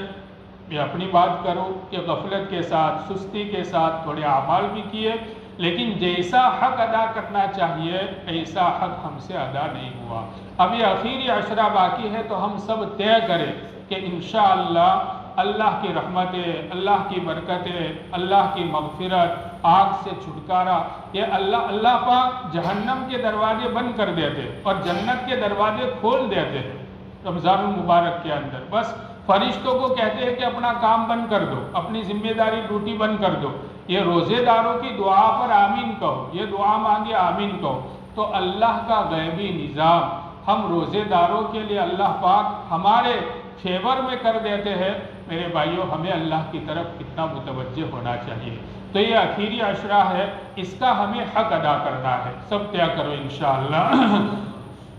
میں اپنی بات کروں کہ غفلت کے ساتھ، سستی کے ساتھ تھوڑے اعمال بھی کیے، لیکن جیسا حق ادا کرنا چاہیے ایسا حق ہم سے ادا نہیں ہوا۔ اب یہ آخری عشرہ باقی ہے تو ہم سب طے کریں کہ انشاءاللہ اللہ کی رحمتیں، اللہ کی برکتیں، اللہ کی مغفرت، آگ سے چھٹکارا، یہ اللہ پاک جہنم کے دروازے بند کر دیتے اور جنت کے دروازے کھول دیتے ہیں رمضان المبارک کے اندر۔ بس فرشتوں کو کہتے ہیں کہ اپنا کام بند کر دو، اپنی ذمہ داری ڈیوٹی بند کر دو، یہ روزے داروں کی دعا پر آمین کہو، یہ دعا مانگے آمین کہو۔ تو اللہ کا غیبی نظام ہم روزے داروں کے لیے اللہ پاک ہمارے فیور میں کر دیتے ہیں۔ میرے بھائیوں ہمیں اللہ کی طرف کتنا متوجہ ہونا چاہیے۔ تو یہ آخری عشرہ ہے، اس کا ہمیں حق ادا کرنا ہے۔ سب طے کرو انشاءاللہ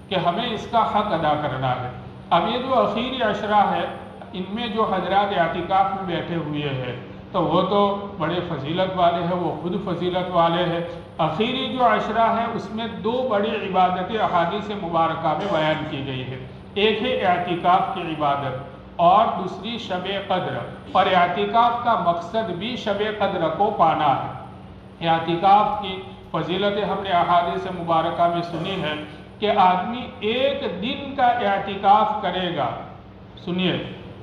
کہ ہمیں اس کا حق ادا کرنا ہے۔ اب یہ جو آخری عشرہ ہے، ان میں جو حضرات اعتکاف میں بیٹھے ہوئے ہیں تو وہ تو بڑے فضیلت والے ہیں، وہ خود فضیلت والے ہیں۔ آخری جو عشرہ ہے اس میں 2 بڑی عبادتیں احادیث مبارکہ میں بیان کی گئی ہے، ایک ہے اعتکاف کی عبادت اور دوسری شب قدر، اور اعتکاف کا مقصد بھی شب قدر کو پانا ہے۔ اعتکاف کی فضیلتیں ہم نے احادیث مبارکہ میں سنی ہے کہ آدمی 1 دن کا اعتکاف کرے گا، سنیے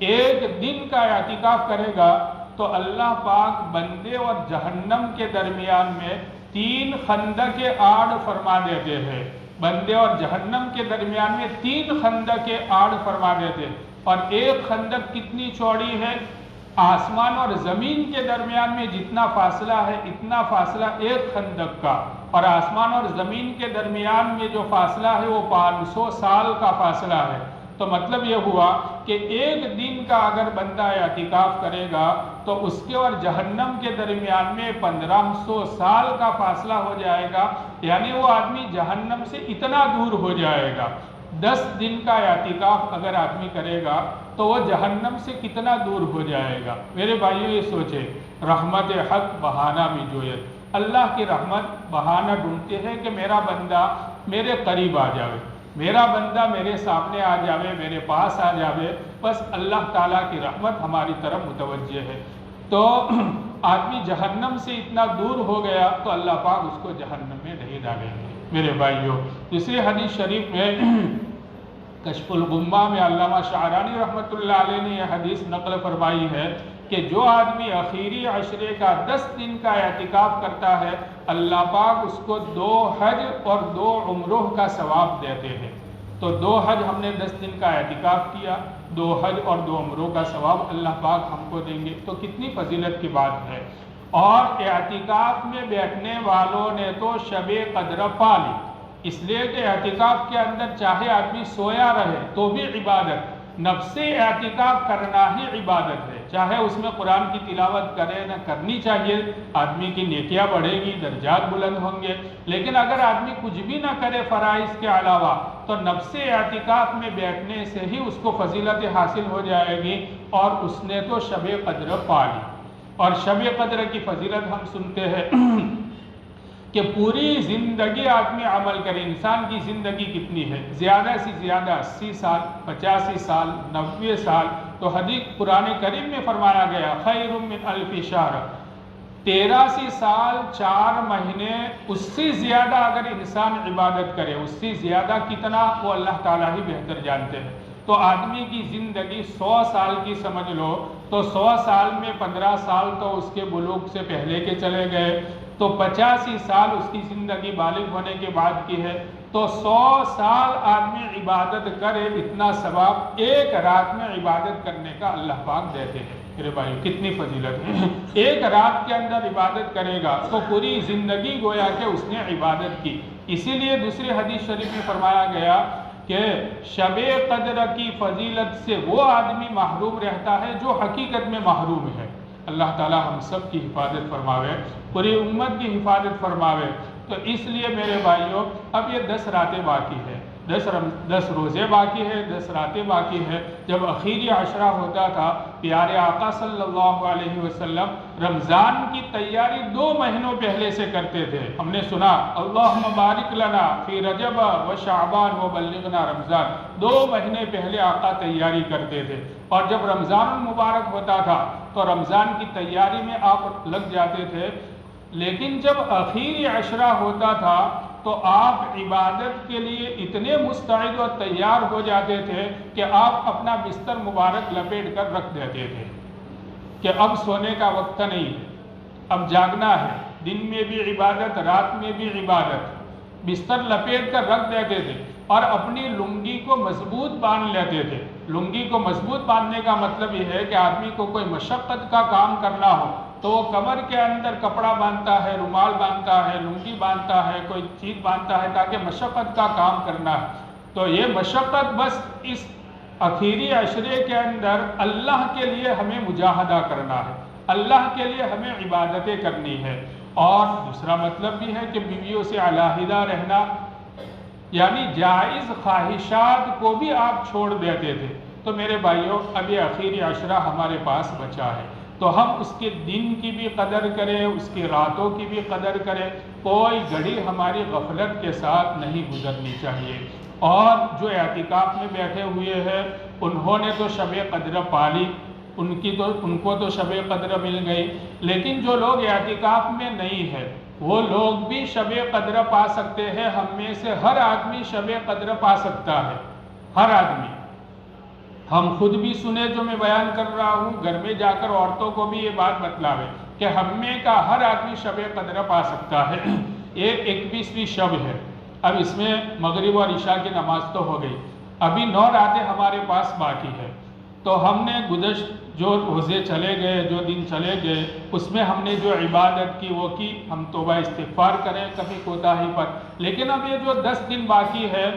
1 دن کا اعتکاف کرے گا تو اللہ پاک بندے اور جہنم کے درمیان میں 3 خندق آڑ فرما دیتے ہیں، بندے اور جہنم کے درمیان میں 3 خندق آڑ فرما دیتے ہیں، اور ایک خندق کتنی چوڑی ہے؟ آسمان اور زمین کے درمیان میں جتنا فاصلہ ہے اتنا فاصلہ ایک خندق کا، اور آسمان اور زمین کے درمیان میں جو فاصلہ ہے وہ 500 سال کا فاصلہ ہے۔ تو مطلب یہ ہوا کہ 1 دن کا اگر بندہ اعتکاف کرے گا تو اس کے اور جہنم کے درمیان میں 1500 سال کا فاصلہ ہو جائے گا، یعنی وہ آدمی جہنم سے اتنا دور ہو جائے گا۔ 10 دن کا اعتکاف اگر آدمی کرے گا تو وہ جہنم سے کتنا دور ہو جائے گا۔ میرے بھائیوں یہ سوچے، رحمت حق بہانہ میں جویت، اللہ کی رحمت بہانہ ڈھونڈتے ہیں کہ میرا بندہ میرے قریب آ جاوے، میرا بندہ میرے سامنے آ جاوے، میرے پاس آ جاوے، بس اللہ تعالیٰ کی رحمت ہماری طرف متوجہ ہے۔ تو آدمی جہنم سے اتنا دور ہو گیا تو اللہ پاک اس کو جہنم میں نہیں ڈالیں گے۔ میرے بھائیوں دوسری حدیث شریف میں کشف الغمہ میں علامہ شعرانی رحمۃ اللہ علیہ نے یہ حدیث نقل فرمائی ہے کہ جو آدمی آخری عشرے کا 10 دن کا اعتکاف کرتا ہے اللہ پاک اس کو 2 حج اور 2 عمروں کا ثواب دیتے ہیں۔ تو 2 حج ہم نے 10 دن کا اعتکاف کیا، 2 حج اور 2 عمروں کا ثواب اللہ پاک ہم کو دیں گے، تو کتنی فضیلت کی بات ہے۔ اور اعتکاف میں بیٹھنے والوں نے تو شب قدر پا لی، اس لیے کہ اعتکاف کے اندر چاہے آدمی سویا رہے تو بھی عبادت، نفس اعتکاف کرنا ہی عبادت ہے، چاہے اس میں قرآن کی تلاوت کرے نہ کرنی چاہیے، آدمی کی نیکیاں بڑھے گی، درجات بلند ہوں گے، لیکن اگر آدمی کچھ بھی نہ کرے فرائض کے علاوہ تو نفس اعتکاف میں بیٹھنے سے ہی اس کو فضیلت حاصل ہو جائے گی، اور اس نے تو شب قدر پا لی۔ اور شب قدر کی فضیلت ہم سنتے ہیں کہ پوری زندگی آدمی عمل کرے، انسان کی زندگی کتنی ہے، زیادہ سے زیادہ 80 سال، 85 سال، 90 سال، تو حدیث قرآن کریم میں فرمایا گیا خیر من الف شہر، 83 سال 4 مہینے، اس سے زیادہ اگر انسان عبادت کرے، اس سے زیادہ کتنا وہ اللہ تعالیٰ ہی بہتر جانتے ہیں۔ تو آدمی کی زندگی 100 سال کی سمجھ لو، تو 100 سال میں 15 سال تو اس کے بلوغ سے پہلے کے چلے گئے، تو 85 سال اس کی زندگی بالغ ہونے کے بعد کی ہے، تو 100 سال آدمی عبادت کرے، اتنا ثواب ایک رات میں عبادت کرنے کا اللہ پاک دیتے ہیں۔ میرے بھائی کتنی فضیلت ہے، ایک رات کے اندر عبادت کرے گا تو پوری زندگی گویا کہ اس نے عبادت کی۔ اسی لیے دوسری حدیث شریف میں فرمایا گیا کہ شب قدر کی فضیلت سے وہ آدمی محروم رہتا ہے جو حقیقت میں محروم ہے۔ اللہ تعالیٰ ہم سب کی حفاظت فرماوے، پوری امت کی حفاظت فرماوے۔ تو اس لیے میرے بھائیوں اب یہ 10 راتیں باقی ہے، 10 روزے باقی ہے، 10 راتیں باقی ہے۔ جب اخیری عشرہ ہوتا تھا پیارے آقا صلی اللہ علیہ وسلم رمضان کی تیاری 2 مہینوں پہلے سے کرتے تھے۔ ہم نے سنا اللہم بارک لنا فی رجب و شعبان و بلغنا رمضان، 2 مہینے پہلے آقا تیاری کرتے تھے، اور جب رمضان المبارک ہوتا تھا تو رمضان کی تیاری میں آپ لگ جاتے تھے۔ لیکن جب اخیری عشرہ ہوتا تھا تو آپ عبادت کے لیے اتنے مستعد اور تیار ہو جاتے تھے کہ آپ اپنا بستر مبارک لپیٹ کر رکھ دیتے تھے کہ اب سونے کا وقت نہیں ہے، اب جاگنا ہے، دن میں بھی عبادت، رات میں بھی عبادت، بستر لپیٹ کر رکھ دیتے تھے، اور اپنی لنگی کو مضبوط باندھ لیتے تھے۔ لنگی کو مضبوط باندھنے کا مطلب یہ ہے کہ آدمی کو کوئی مشقت کا کام کرنا ہو تو وہ کمر کے اندر کپڑا باندھتا ہے، رومال باندھتا ہے، لنگی باندھتا ہے، کوئی چیز باندھتا ہے تاکہ مشقت کا کام کرنا ہے۔ تو یہ مشقت بس اس اخیری عشرے کے اندر اللہ کے لیے ہمیں مجاہدہ کرنا ہے، اللہ کے لیے ہمیں عبادتیں کرنی ہے۔ اور دوسرا مطلب بھی ہے کہ بیویوں سے علیحدہ رہنا، یعنی جائز خواہشات کو بھی آپ چھوڑ دیتے تھے۔ تو میرے بھائیوں اب یہ اخیری عشرہ ہمارے پاس بچا ہے، تو ہم اس کے دن کی بھی قدر کریں، اس کی راتوں کی بھی قدر کریں، کوئی گھڑی ہماری غفلت کے ساتھ نہیں گزرنی چاہیے۔ اور جو اعتکاف میں بیٹھے ہوئے ہیں انہوں نے تو شب قدر پالی، ان کو تو شب قدر مل گئی، لیکن جو لوگ اعتکاف میں نہیں ہیں وہ لوگ بھی شب قدر پا سکتے ہیں۔ ہم میں سے ہر آدمی شب قدر پا سکتا ہے، ہر آدمی۔ ہم خود بھی سنے جو میں بیان کر رہا ہوں، گھر میں جا کر عورتوں کو بھی یہ بات بتلاوے کہ ہم میں کا ہر آدمی شب قدر پا سکتا ہے۔ یہ 21ویں شب ہے، اب اس میں مغرب اور عشاء کی نماز تو ہو گئی، ابھی 9 راتیں ہمارے پاس باقی ہے۔ تو ہم نے گزشت جو روزے چلے گئے، جو دن چلے گئے، اس میں ہم نے جو عبادت کی وہ کی، ہم توبہ استغفار کریں کبھی کوتاہی پر۔ لیکن اب یہ جو 10 دن باقی ہے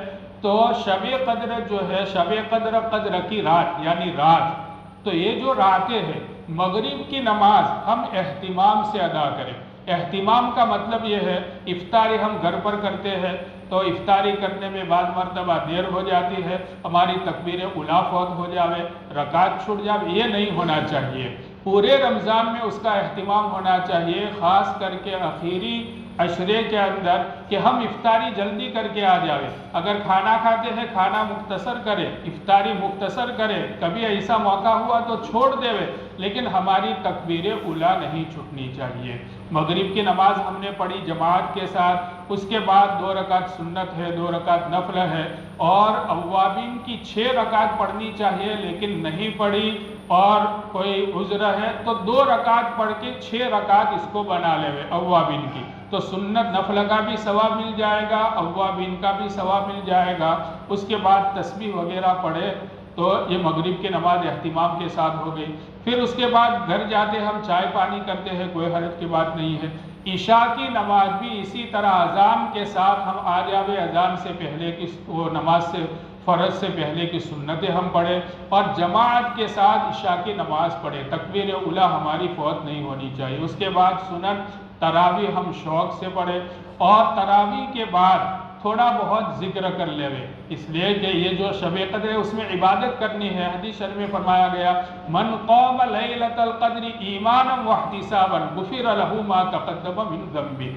تو شب قدر جو ہے، شب قدر قدر کی رات یعنی رات، تو یہ جو راتیں ہیں مغرب کی نماز ہم اہتمام سے ادا کریں۔ اہتمام کا مطلب یہ ہے افطاری ہم گھر پر کرتے ہیں تو افطاری کرنے میں بعض مرتبہ دیر ہو جاتی ہے، ہماری تکبیر اولیٰ فوت ہو جاوے، رکعت چھوٹ جاوے، یہ نہیں ہونا چاہیے۔ پورے رمضان میں اس کا اہتمام ہونا چاہیے، خاص کر کے اخیری عشرے کے اندر کہ ہم افطاری جلدی کر کے آ جاوے۔ اگر کھانا کھاتے ہیں کھانا مختصر کرے، افطاری مختصر کرے، کبھی ایسا موقع ہوا تو چھوڑ دیوے، لیکن ہماری تکبیر اولیٰ نہیں چھوٹنی چاہیے۔ مغرب کی نماز ہم نے پڑھی جماعت کے ساتھ، اس کے بعد 2 رکعت سنت ہے، 2 رکعت نفل ہے، اور اوابین کی 6 رکعت پڑھنی چاہیے لیکن نہیں پڑھی، اور کوئی عذر ہے تو 2 رکعت پڑھ کے 6 رکعت اس کو بنا لے اوابین کی، تو سنت نفل کا بھی ثواب مل جائے گا، اوابین کا بھی ثواب مل جائے گا۔ اس کے بعد تسبیح وغیرہ پڑھے تو یہ مغرب کی نماز اہتمام کے ساتھ ہو گئی۔ پھر اس کے بعد گھر جاتے ہم چائے پانی کرتے ہیں، کوئی حرج کی بات نہیں ہے۔ عشاء کی نماز بھی اسی طرح اذان کے ساتھ ہم آ جاوے، اذان سے پہلے کی وہ نماز سے فرض سے پہلے کی سنتیں ہم پڑھیں اور جماعت کے ساتھ عشاء کی نماز پڑھیں، تکبیر اولیٰ ہماری فوت نہیں ہونی چاہیے۔ اس کے بعد سنن تراویح ہم شوق سے پڑھیں اور تراویح کے بعد تھوڑا بہت ذکر کر لیوے، اس لیے کہ یہ جو شب قدر ہے اس میں عبادت کرنی ہے۔ حدیث شریف میں فرمایا گیا من قام لیلۃ القدر ایمانا واحتسابا غفر له ما تقدم من ذنبه،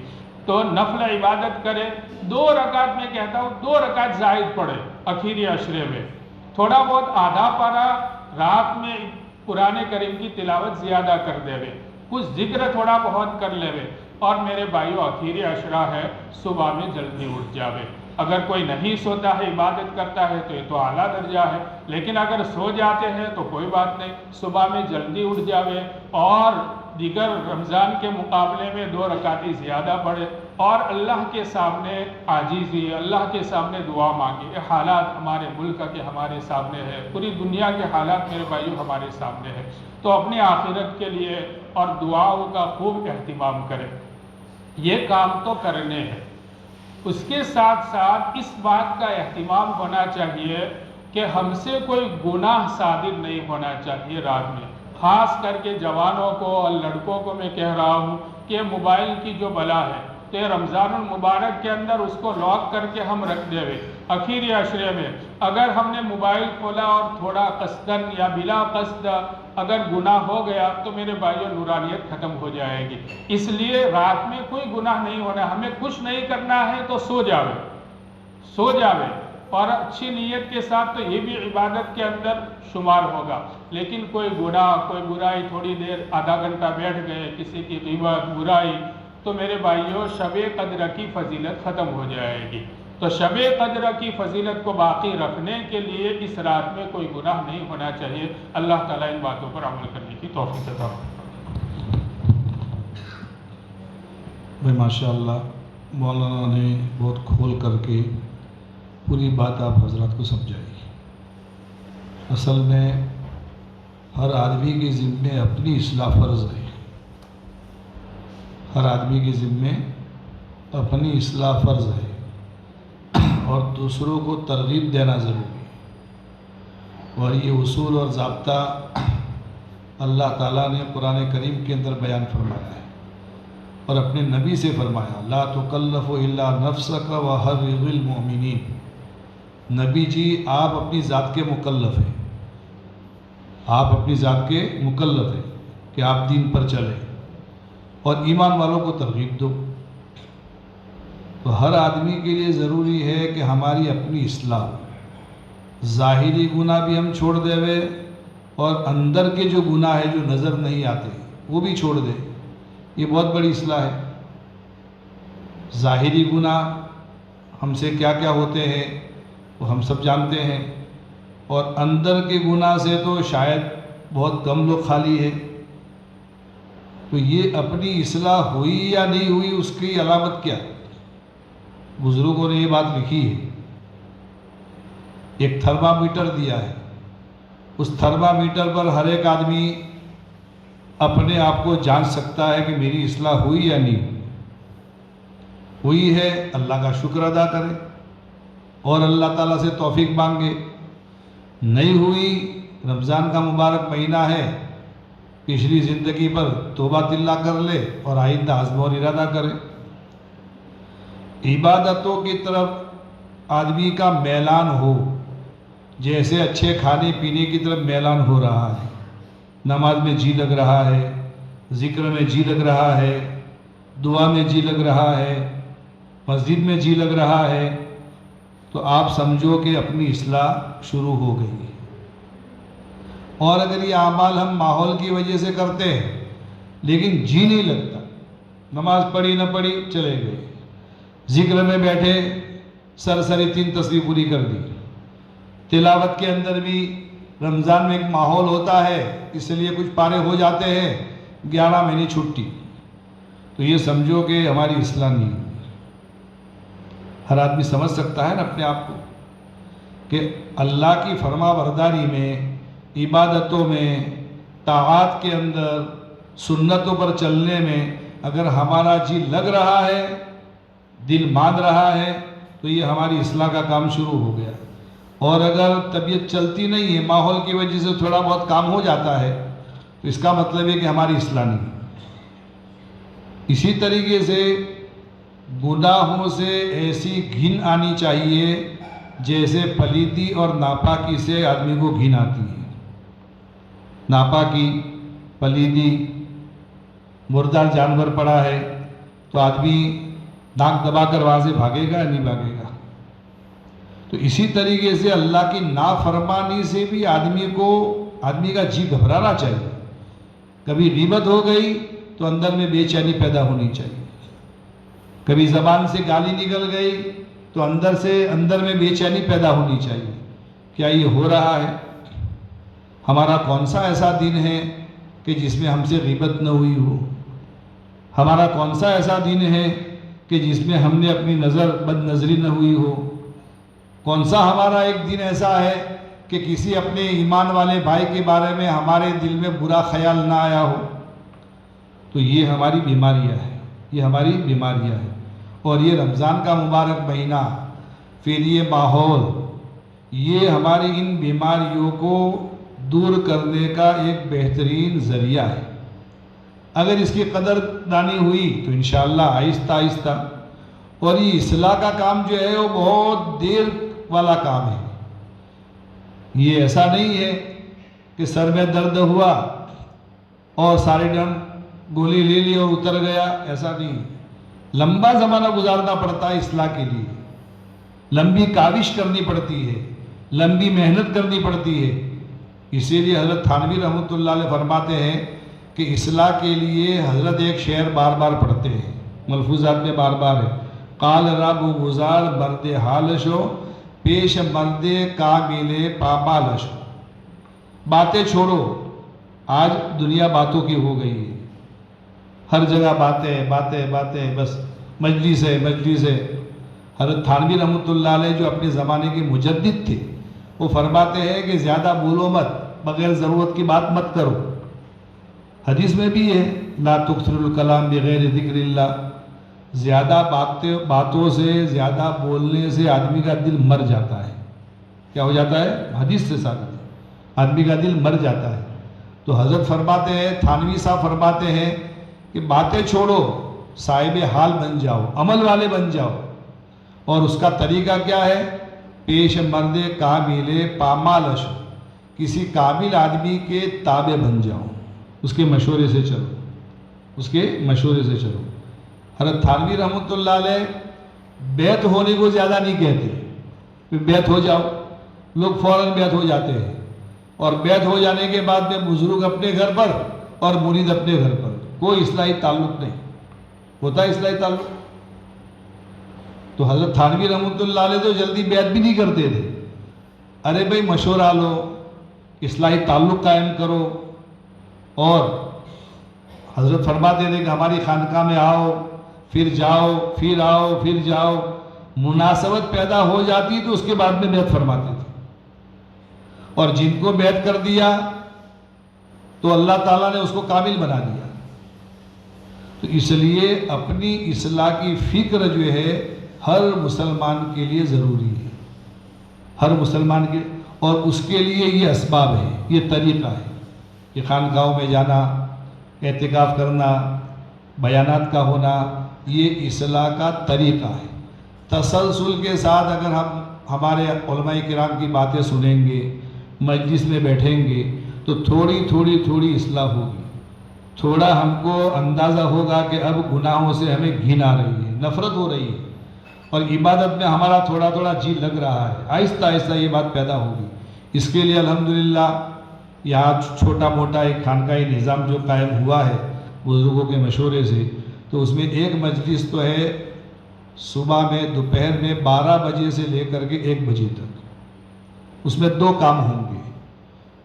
تو نفل عبادت کرے۔ 2 رکعت میں کہتا ہوں 2 رکعت زائد پڑھے اخیری عشرے میں، تھوڑا بہت آدھا پارا رات میں قرآن کریم کی تلاوت زیادہ کر دے وے، کچھ ذکر تھوڑا بہت کر لے وے۔ اور میرے بھائیو اخیری عشرہ ہے، صبح میں جلدی اٹھ جاوے۔ اگر کوئی نہیں سوتا ہے عبادت کرتا ہے تو یہ تو اعلیٰ درجہ ہے، لیکن اگر سو جاتے ہیں تو کوئی بات نہیں، صبح میں جلدی اٹھ جاوے اور دیگر رمضان کے مقابلے میں 2 رکعتیں زیادہ پڑھے اور اللہ کے سامنے عاجزی، اللہ کے سامنے دعا مانگے۔ یہ حالات ہمارے ملک کے ہمارے سامنے ہے، پوری دنیا کے حالات میرے بھائیو ہمارے سامنے ہے، تو اپنی آخرت کے لیے اور دعاؤں کا خوب اہتمام کریں۔ یہ کام تو کرنے ہیں، اس کے ساتھ ساتھ اس بات کا اہتمام ہونا چاہیے کہ ہم سے کوئی گناہ صادر نہیں ہونا چاہیے رات میں۔ خاص کر کے جوانوں کو اور لڑکوں کو میں کہہ رہا ہوں کہ موبائل کی جو بلا ہے تو یہ رمضان المبارک کے اندر اس کو لاک کر کے ہم رکھ دے ہوئے اخیری عشرے میں اگر ہم نے موبائل کھولا اور تھوڑا قصدن یا بلا قصد اگر گناہ ہو گیا تو میرے بھائیوں نورانیت ختم ہو جائے گی۔ اس لیے رات میں کوئی گناہ نہیں ہونا، ہمیں کچھ نہیں کرنا ہے تو سو جاوے اور اچھی نیت کے ساتھ، تو یہ بھی عبادت کے اندر شمار ہوگا۔ لیکن کوئی گناہ، کوئی برائی، تھوڑی دیر آدھا گھنٹہ بیٹھ گئے، کسی کی غیبت، برائی، تو میرے بھائیوں شب قدر کی فضیلت ختم ہو جائے گی۔ تو شب قدر کی فضیلت کو باقی رکھنے کے لیے اس رات میں کوئی گناہ نہیں ہونا چاہیے۔ اللہ تعالیٰ ان باتوں پر عمل کرنے کی توفیق عطا فرمائے۔ ماشاء اللہ مولانا نے بہت کھول کر کے پوری بات آپ حضرات کو سمجھائی۔ اصل میں ہر آدمی کے ذمے اپنی اصلاح فرض ہے، ہر آدمی کے ذمے اپنی اصلاح فرض ہے اور دوسروں کو ترغیب دینا ضروری ہے، اور یہ اصول اور ضابطہ اللہ تعالیٰ نے قرآن کریم کے اندر بیان فرمایا ہے اور اپنے نبی سے فرمایا لا تکلف الا نفسک وحرض المؤمنین۔ نبی جی آپ اپنی ذات کے مکلف ہیں، آپ اپنی ذات کے مکلف ہیں کہ آپ دین پر چلیں اور ایمان والوں کو ترغیب دو۔ تو ہر آدمی کے لیے ضروری ہے کہ ہماری اپنی اصلاح، ظاہری گناہ بھی ہم چھوڑ دے ہوئے اور اندر کے جو گناہ ہے جو نظر نہیں آتے وہ بھی چھوڑ دے، یہ بہت بڑی اصلاح ہے۔ ظاہری گناہ ہم سے کیا کیا ہوتے ہیں وہ ہم سب جانتے ہیں، اور اندر کے گناہ سے تو شاید بہت کم لوگ خالی ہیں۔ تو یہ اپنی اصلاح ہوئی یا نہیں ہوئی اس کی علامت کیا؟ بزرگوں نے یہ بات لکھی ہے، ایک تھرمامیٹر دیا ہے، اس تھرمامیٹر پر ہر ایک آدمی اپنے آپ کو جان سکتا ہے کہ میری اصلاح ہوئی یا نہیں ہوئی ہے، اللہ کا شکر ادا کرے اور اللہ تعالیٰ سے توفیق مانگے۔ نہیں ہوئی، رمضان کا مبارک مہینہ ہے، پچھلی زندگی پر توبہ اللہ کر لے اور آئندہ عزم اور ارادہ کرے۔ عبادتوں کی طرف آدمی کا میلان ہو، جیسے اچھے کھانے پینے کی طرف میلان ہو رہا ہے، نماز میں جی لگ رہا ہے، ذکر میں جی لگ رہا ہے، دعا میں جی لگ رہا ہے، مسجد میں جی لگ رہا ہے، تو آپ سمجھو کہ اپنی اصلاح شروع ہو گئی ہے۔ اور اگر یہ اعمال ہم ماحول کی وجہ سے کرتے ہیں لیکن جی نہیں لگتا، نماز پڑھی نہ پڑھی چلے گئے، ذکر میں بیٹھے سرسری 3 تسبیح پوری کر دی، تلاوت کے اندر بھی رمضان میں ایک ماحول ہوتا ہے، اس لیے کچھ پارے ہو جاتے ہیں، 11 مہینے چھٹی، تو یہ سمجھو کہ ہماری اصلاح نہیں ہے۔ ہر آدمی سمجھ سکتا ہے نا اپنے آپ کو کہ اللہ کی فرما برداری میں، عبادتوں میں، طاعات کے اندر، سنتوں پر چلنے میں اگر ہمارا جی لگ رہا ہے، دل مان رہا ہے، تو یہ ہماری اصلاح کا کام شروع ہو گیا۔ اور اگر طبیعت چلتی نہیں ہے، ماحول کی وجہ سے تھوڑا بہت کام ہو جاتا ہے، تو اس کا مطلب ہے کہ ہماری اصلاح نہیں ہے۔ اسی طریقے سے گناہوں سے ایسی گھن آنی چاہیے جیسے پلیتی اور ناپاکی سے آدمی کو گھن آتی ہے۔ ناپاکی، پلیتی، مردار جانور پڑا ہے تو آدمی ناک دبا کر وہاں سے بھاگے گا یا نہیں بھاگے گا؟ تو اسی طریقے سے اللہ کی نافرمانی سے بھی آدمی کا جی گھبرانا چاہیے۔ کبھی غیبت ہو گئی تو اندر میں بے چینی پیدا ہونی چاہیے، کبھی زبان سے گالی نکل گئی تو اندر میں بے چینی پیدا ہونی چاہیے۔ کیا یہ ہو رہا ہے؟ ہمارا کون سا ایسا دن ہے کہ جس میں ہم سے غیبت نہ ہوئی ہو؟ ہمارا کون سا ایسا دن ہے کہ جس میں ہم نے اپنی بد نظری نہ ہوئی ہو؟ کون سا ہمارا ایک دن ایسا ہے کہ کسی اپنے ایمان والے بھائی کے بارے میں ہمارے دل میں برا خیال نہ آیا ہو؟ تو یہ ہماری بیماریاں ہیں، یہ ہماری بیماریاں ہیں۔ اور یہ رمضان کا مبارک مہینہ، پھر یہ ماحول، یہ ہماری ان بیماریوں کو دور کرنے کا ایک بہترین ذریعہ ہے۔ اگر اس کی قدر دانی ہوئی تو انشاءاللہ آہستہ آہستہ، اور یہ اصلاح کا کام جو ہے وہ بہت دیر والا کام ہے۔ یہ ایسا نہیں ہے کہ سر میں درد ہوا اور سارے ڈن گولی لے لی اور اتر گیا، ایسا نہیں۔ لمبا زمانہ گزارنا پڑتا ہے اصلاح کے لیے، لمبی کاوش کرنی پڑتی ہے، لمبی محنت کرنی پڑتی ہے۔ اسی لیے حضرت تھانوی رحمۃ اللہ علیہ فرماتے ہیں کہ اصلاح کے لیے حضرت ایک شعر بار بار پڑھتے ہیں، ملفوظات میں بار بار ہے، قال رب گزار مرد حالشو پیش مرد کامل پامالشو۔ باتیں چھوڑو، آج دنیا باتوں کی ہو گئی ہے، ہر جگہ باتیں، بس مجلس ہے۔ حضرت تھانوی رحمۃ اللہ علیہ جو اپنے زمانے کے مجدد تھے، وہ فرماتے ہیں کہ زیادہ بولو مت، بغیر ضرورت کی بات مت کرو۔ حدیث میں بھی ہے لا تکثر الکلام بغیر ذکر اللہ، زیادہ باتوں سے، زیادہ بولنے سے آدمی کا دل مر جاتا ہے۔ کیا ہو جاتا ہے؟ حدیث سے ثابت ہے، آدمی کا دل مر جاتا ہے۔ تو حضرت فرماتے ہیں، تھانوی صاحب فرماتے ہیں کہ باتیں چھوڑو، صاحب حال بن جاؤ، عمل والے بن جاؤ۔ اور اس کا طریقہ کیا ہے؟ پیش مرد کامل پامالش، کسی کامل آدمی کے تابع بن جاؤ، اس کے مشورے سے چلو۔ حضرت تھانوی رحمۃ اللہ علیہ بیعت ہونے کو زیادہ نہیں کہتے کہ بیعت ہو جاؤ، لوگ فوراً بیعت ہو جاتے ہیں، اور بیعت ہو جانے کے بعد میں بزرگ اپنے گھر پر اور مرید اپنے گھر پر، کوئی اصلاحی تعلق نہیں ہوتا۔ اصلاحی تعلق تو حضرت تھانوی رحمۃ اللہ علیہ تو جلدی بیعت بھی نہیں کرتے تھے۔ ارے بھائی مشورہ لو، اصلاحی تعلق قائم کرو۔ اور حضرت فرماتے تھے کہ ہماری خانقاہ میں آؤ، پھر جاؤ، پھر آؤ، پھر جاؤ، مناسبت پیدا ہو جاتی تو اس کے بعد میں بیعت فرماتے تھے۔ اور جن کو بیعت کر دیا تو اللہ تعالیٰ نے اس کو کامل بنا دیا۔ تو اس لیے اپنی اصلاح کی فکر جو ہے ہر مسلمان کے لیے ضروری ہے، ہر مسلمان کے، اور اس کے لیے یہ اسباب ہے، یہ طریقہ ہے کہ خانقاہوں میں جانا، اعتکاف کرنا، بیانات کا ہونا، یہ اصلاح کا طریقہ ہے۔ تسلسل کے ساتھ اگر ہم ہمارے علماء کرام کی باتیں سنیں گے، مجلس میں بیٹھیں گے، تو تھوڑی اصلاح ہوگی، تھوڑا ہم کو اندازہ ہوگا کہ اب گناہوں سے ہمیں گھن آ رہی ہے، نفرت ہو رہی ہے، اور عبادت میں ہمارا تھوڑا جی لگ رہا ہے۔ آہستہ آہستہ یہ بات پیدا ہوگی۔ اس کے لیے الحمدللہ یہاں چھوٹا موٹا ایک خانقاہی نظام جو قائم ہوا ہے بزرگوں کے مشورے سے، تو اس میں ایک مجلس تو ہے صبح میں، دوپہر میں 12 بجے سے لے کر کے 1 بجے تک، اس میں 2 کام ہوں گے۔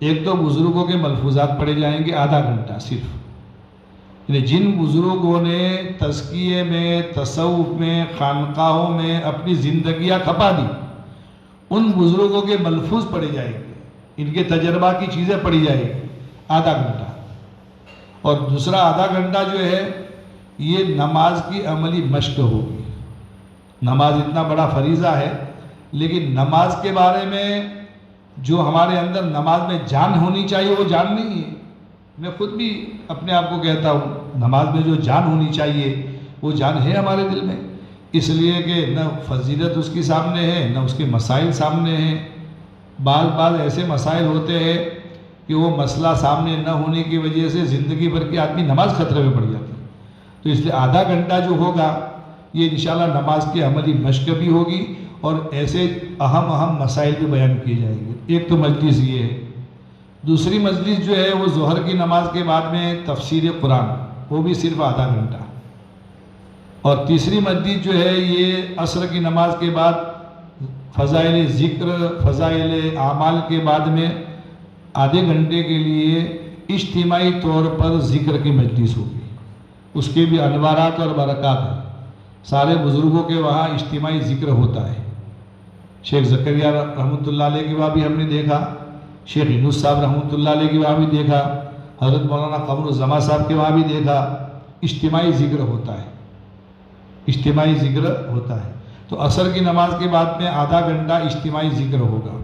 ایک تو بزرگوں کے ملفوظات پڑھے جائیں گے آدھا گھنٹہ صرف، یعنی جن بزرگوں نے تزکیے میں، تصوف میں، خانقاہوں میں اپنی زندگیاں کھپا دی، ان بزرگوں کے ملفوظ پڑھے جائیں گے، ان کے تجربہ کی چیزیں پڑھی جائیں گی آدھا گھنٹہ۔ اور دوسرا آدھا گھنٹہ جو ہے یہ نماز کی عملی مشق ہوگی۔ نماز اتنا بڑا فریضہ ہے، لیکن نماز کے بارے میں جو ہمارے اندر نماز میں جان ہونی چاہیے وہ جان نہیں ہے۔ میں خود بھی اپنے آپ کو کہتا ہوں نماز میں جو جان ہونی چاہیے وہ جان ہے ہمارے دل میں، اس لیے کہ نہ فضیلت اس کی سامنے ہے نہ اس کے مسائل سامنے ہیں۔ بعض ایسے مسائل ہوتے ہیں کہ وہ مسئلہ سامنے نہ ہونے کی وجہ سے زندگی بھر کی آدمی نماز خطرے میں پڑ جاتی ہے۔ تو اس لیے آدھا گھنٹہ جو ہوگا یہ انشاءاللہ نماز کی عملی مشق بھی ہوگی اور ایسے اہم مسائل بھی بیان کیے جائیں گے۔ ایک تو مجلس یہ ہے، دوسری مجلس جو ہے وہ ظہر کی نماز کے بعد میں تفسیر قرآن، وہ بھی صرف آدھا گھنٹہ، اور تیسری مجلس جو ہے یہ عصر کی نماز کے بعد فضائل ذکر، فضائل اعمال کے بعد میں آدھے گھنٹے کے لیے اجتماعی طور پر ذکر کی مجلس ہوگی۔ اس کے بھی انوارات اور برکات ہیں، سارے بزرگوں کے وہاں اجتماعی ذکر ہوتا ہے۔ شیخ زکریا رحمۃ اللہ علیہ کے وہاں بھی ہم نے دیکھا، شیخ یونس صاحب رحمۃ اللہ علیہ کے وہاں بھی دیکھا، حضرت مولانا قمر الزمان صاحب کے وہاں بھی دیکھا، اجتماعی ذکر ہوتا ہے، اجتماعی ذکر ہوتا ہے۔ تو عصر کی نماز کے بعد میں آدھا گھنٹہ اجتماعی ذکر ہوگا،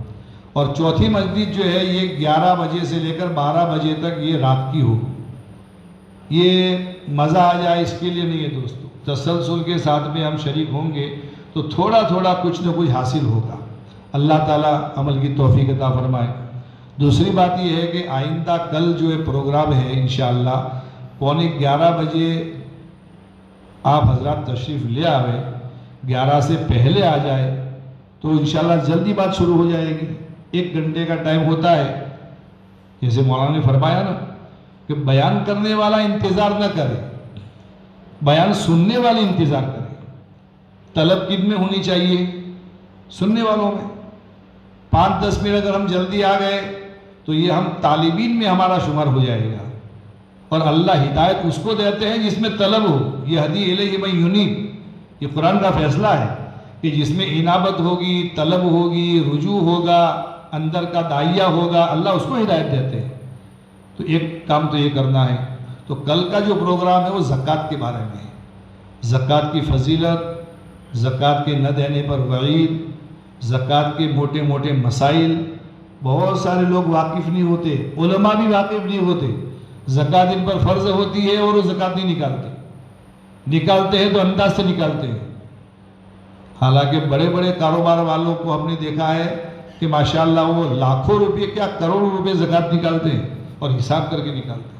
اور چوتھی مجلس جو ہے یہ 11 بجے سے لے کر 12 بجے تک یہ رات کی ہوگی۔ یہ مزہ آ جائے اس کے لیے نہیں ہے دوستو، تسلسل کے ساتھ میں ہم شریک ہوں گے تو تھوڑا تھوڑا کچھ نہ کچھ حاصل ہوگا۔ اللہ تعالیٰ عمل کی توفیق عطا فرمائے۔ دوسری بات یہ ہے کہ آئندہ کل جو ہے پروگرام ہے انشاءاللہ 11:15 بجے آپ حضرات تشریف لے آوے، 11 سے پہلے آ جائے تو انشاءاللہ جلدی بات شروع ہو جائے گی۔ 1 گھنٹے کا ٹائم ہوتا ہے، جیسے مولانا نے فرمایا نا کہ بیان کرنے والا انتظار نہ کرے، بیان سننے والے انتظار کرے۔ طلب کن میں ہونی چاہیے؟ سننے والوں میں۔ 5-10 منٹ اگر ہم جلدی آ گئے تو یہ ہم طالبین میں ہمارا شمار ہو جائے گا، اور اللہ ہدایت اس کو دیتے ہیں جس میں طلب ہو۔ یہ ہدی الیہ من ینیب، یہ قرآن کا فیصلہ ہے کہ جس میں انابت ہوگی، طلب ہوگی، رجوع ہوگا، اندر کا داعیہ ہوگا، اللہ اس کو ہدایت دیتے ہیں۔ تو ایک کام تو یہ کرنا ہے۔ تو کل کا جو پروگرام ہے وہ زکوٰۃ کے بارے میں ہے، زکوٰۃ کی فضیلت، زکوٰۃ کے نہ دینے پر وعید، زکوٰۃ کے موٹے موٹے مسائل۔ بہت سارے لوگ واقف نہیں ہوتے، علماء بھی واقف نہیں ہوتے۔ زکوٰۃ ان پر فرض ہوتی ہے اور وہ زکوٰۃ نہیں نکالتے ہیں تو انداز سے نکالتے ہیں۔ حالانکہ بڑے بڑے کاروبار والوں کو ہم نے دیکھا ہے کہ ماشاءاللہ وہ لاکھوں روپے کیا کروڑوں روپے زکوٰۃ نکالتے ہیں اور حساب کر کے نکالتے ہیں۔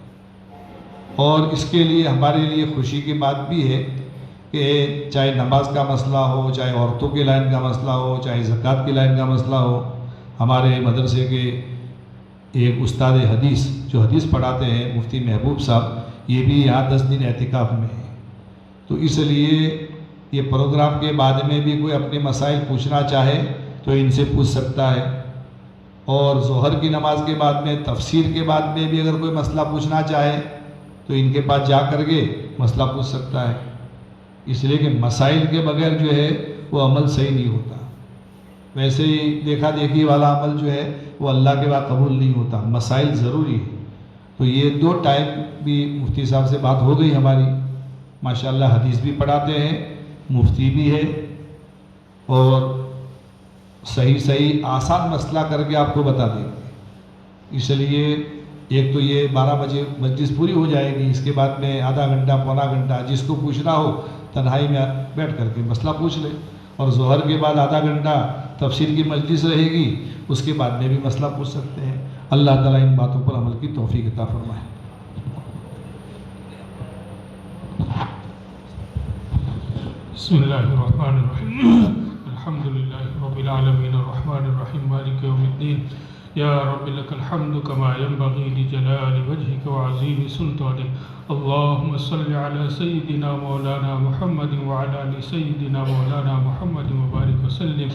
اور اس کے لیے ہمارے لیے خوشی کی بات بھی ہے کہ چاہے نماز کا مسئلہ ہو، چاہے عورتوں کے لائن کا مسئلہ ہو، چاہے زکوٰۃ کی لائن کا مسئلہ ہو، ہمارے مدرسے کے ایک استاد حدیث جو حدیث پڑھاتے ہیں مفتی محبوب صاحب، یہ بھی یہاں 10 دن اعتکاف میں ہیں۔ تو اس لیے یہ پروگرام کے بعد میں بھی کوئی اپنے مسائل پوچھنا چاہے تو ان سے پوچھ سکتا ہے، اور ظہر کی نماز کے بعد میں تفسیر کے بعد میں بھی اگر کوئی مسئلہ پوچھنا چاہے تو ان کے پاس جا کر کے مسئلہ پوچھ سکتا ہے۔ اس لیے کہ مسائل کے بغیر جو ہے وہ عمل صحیح نہیں ہوتا۔ ویسے ہی دیکھا دیکھی والا عمل جو ہے وہ اللہ کے بعد قبول نہیں ہوتا، مسائل ضروری ہے۔ تو یہ 2 ٹائم بھی مفتی صاحب سے بات ہو گئی ہماری، ماشاءاللہ حدیث بھی پڑھاتے ہیں، مفتی بھی ہے، اور صحیح آسان مسئلہ کر کے آپ کو بتا دیں گے۔ اس لیے ایک تو یہ 12 بجے مجلس پوری ہو جائے گی، اس کے بعد میں آدھا گھنٹہ پونا گھنٹہ جس کو پوچھنا ہو تنہائی میں بیٹھ کر کے مسئلہ پوچھ لے، اور ظہر کے بعد آدھا گھنٹہ تفسیر کی مجلس رہے گی، اس کے بعد میں بھی مسئلہ پوچھ سکتے ہیں۔ اللہ تعالیٰ ان باتوں پر عمل کی توفیق عطا فرمائے۔ بسم اللہ الرحمن الرحیم، الحمد للہ رب العالمین الرحمن الرحیم مالک یوم الدین، یا رب لک الحمد کما ینبغی لجلال وجہک وعظیم سلطانک، اللهم صل على سيدنا مولانا محمد وعلى آل سيدنا مولانا محمد وبارك وسلم.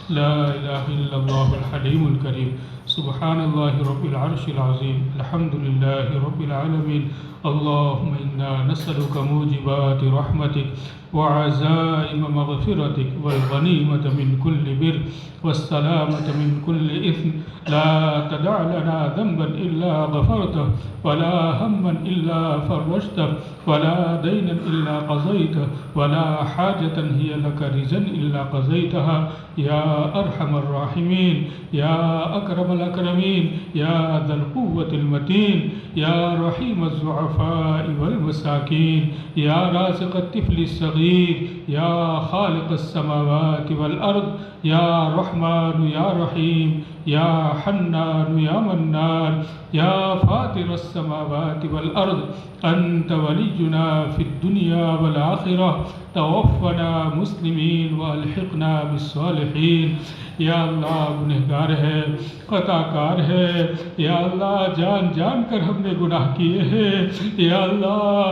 لا إله إلا الله الحليم الكريم. سبحان الله رب العرش العظيم. الحمد لله رب العالمين. اللهم إنا نسألك موجبات رحمتك وعزائم مغفرتك والغنيمة من كل بر والسلامة من كل إثم. لا تدع لنا ذنبا إلا غفرته ولا هما إلا فرجته ولا دينا إلا قضيته ولا حاجة هي لك رزا إلا قضيتها يا أرحم الراحمين يا أكرم الأكرمين يا ذا القوة المتين يا رحيم الضعفاء والمساكين يا رازق الطفل الصغير يا خالق السماوات والأرض يا رحمن يا رحيم يا حنان يا منان يا فاطر السماوات والأرض أنت ولينا في الدنيا والآخرة. توفنا مسلمين والحقنا بالصالحين. یا اللہ گنہگار ہے، خطا کار ہے، یا اللہ جان جان کر ہم نے گناہ کیے ہیں. یا اللہ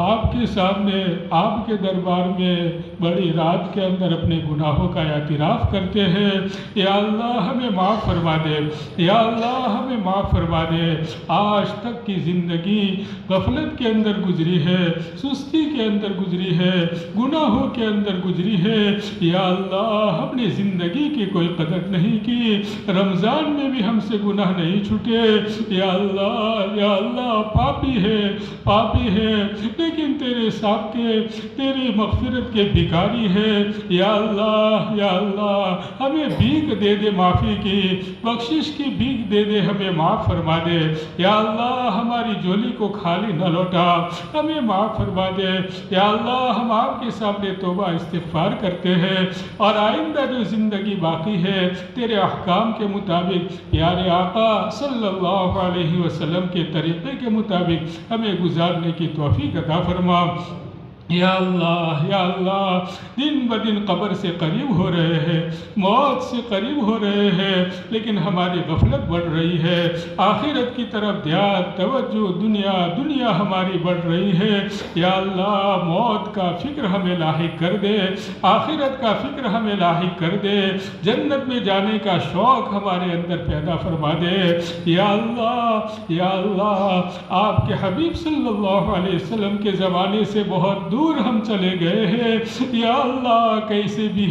آپ کے سامنے آپ کے دربار میں بڑی رات کے اندر اپنے گناہوں کا اعتراف کرتے ہیں. یا اللہ ہمیں معاف فرما دے، یا اللہ ہمیں معاف فرما دے. آج تک کی زندگی غفلت کے اندر گزری ہے، سستی کے اندر گزری ہے، گناہوں کے اندر گزری ہے. یا اللہ ہم نے زندگی کی کوئی قدر نہیں کی، رمضان میں بھی ہم سے گناہ نہیں چھوٹے. یا اللہ پاپی ہے لیکن تیرے سابقے تیری مغفرت کے بھکاری ہے. یا اللہ ہمیں بھیک دے دے، معافی کی بخشش کی بھیک دے دے، ہمیں معاف فرما دے. یا اللہ ہماری جھولی کو خالی نہ لوٹا، ہمیں معاف فرما دے. یا اللہ ہم آپ کے سامنے توبہ استغفار کرتے ہیں اور آئندہ جو زندگی باقی ہے تیرے احکام کے مطابق پیارے آقا صلی اللہ علیہ وسلم کے طریقے کے مطابق ہمیں گزارنے کی توفیق عطا فرما. یا اللہ دن بدن قبر سے قریب ہو رہے ہیں، موت سے قریب ہو رہے ہیں، لیکن ہماری غفلت بڑھ رہی ہے. آخرت کی طرف دھیان توجہ، دنیا ہماری بڑھ رہی ہے. یا اللہ موت کا فکر ہمیں لاحق کر دے، آخرت کا فکر ہمیں لاحق کر دے، جنت میں جانے کا شوق ہمارے اندر پیدا فرما دے. یا اللہ آپ کے حبیب صلی اللہ علیہ وسلم کے زمانے سے بہت دور ہم چلے گئے ہیں. یا اللہ کیسے بھی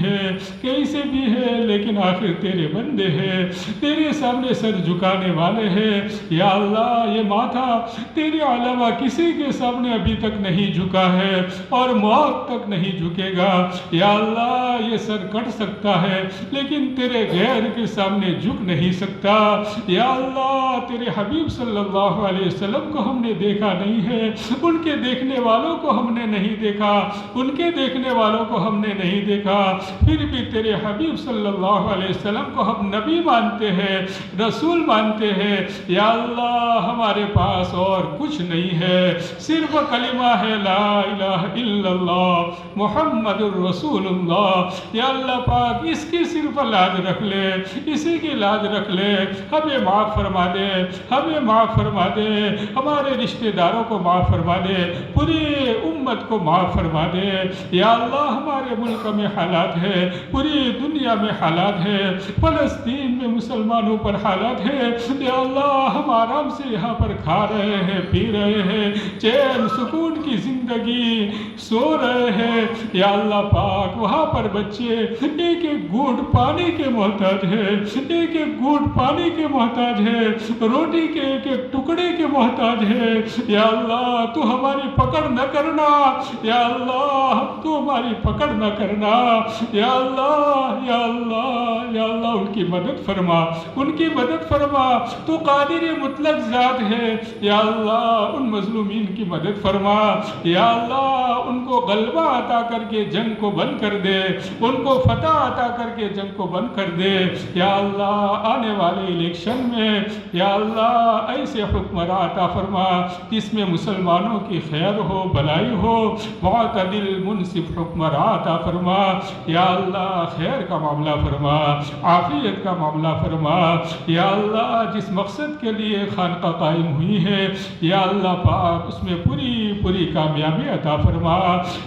ہے لیکن آخر تیرے بندے ہیں، تیرے سامنے سر جھکانے والے ہیں. یا اللہ یہ ماتھا تیرے علاوہ کسی کے سامنے ابھی تک نہیں جھکا ہے اور موت تک نہیں جھکے گا. یا اللہ یہ سر کٹ سکتا ہے لیکن تیرے غیر کے سامنے جھک نہیں سکتا. یا اللہ تیرے حبیب صلی اللہ علیہ وسلم کو ہم نے دیکھا نہیں ہے، ان کے دیکھنے والوں کو ہم نے نہیں دیکھا، ان کے دیکھنے والوں کو ہم نے نہیں دیکھا، پھر بھی تیرے حبیب صلی اللہ علیہ وسلم کو ہم نبی مانتے ہیں، رسول مانتے ہیں. یا اللہ ہمارے پاس اور کچھ نہیں ہے، صرف کلمہ ہے لا الہ الا اللہ محمد الرسول اللہ. یا اللہ پاک اس کی صرف لاج رکھ لے، اسی کی لاج رکھ لے. ہمیں معاف فرما دے، ہمارے رشتہ داروں کو معاف فرما دے، پوری امت کو معاف فرما دے. یا اللہ ہمارے ملک میں حالات ہے، پوری دنیا میں حالات ہے، فلسطین میں مسلمانوں پر حالات ہے. یا اللہ ہم آرام سے یہاں پر کھا رہے ہیں، پی رہے ہیں، چین سکون کی زندگی سو رہے ہیں. یا اللہ پاک وہاں پر بچے ایک گھونٹ پانی کے محتاج ہے، روٹی کے ایک ٹکڑے کے محتاج ہے. یا اللہ تو ہماری پکڑ نہ کرنا، یا اللہ تو ہماری پکڑ نہ کرنا. یا اللہ ان کی مدد فرما، تو قادر مطلق ذات ہے. یا اللہ ان مظلومین کی مدد فرما. یا اللہ ان کو غلبہ عطا کر کے جنگ کو بند کر دے، ان کو فتح عطا کر کے جنگ کو بند کر دے. یا اللہ آنے والے الیکشن میں یا اللہ ایسے حکمراں عطا فرما جس میں مسلمانوں کی خیر ہو، بھلائی ہو. معتدل منصف حکمراں عطا فرما، یا اللہ خیر کا معاملہ فرما، عافیت کا معاملہ فرما، یا اللہ جس مقصد کے لیے خانقاہ قائم ہوئی ہے یا اللہ پاک اس میں پوری کامیابی عطا فرما،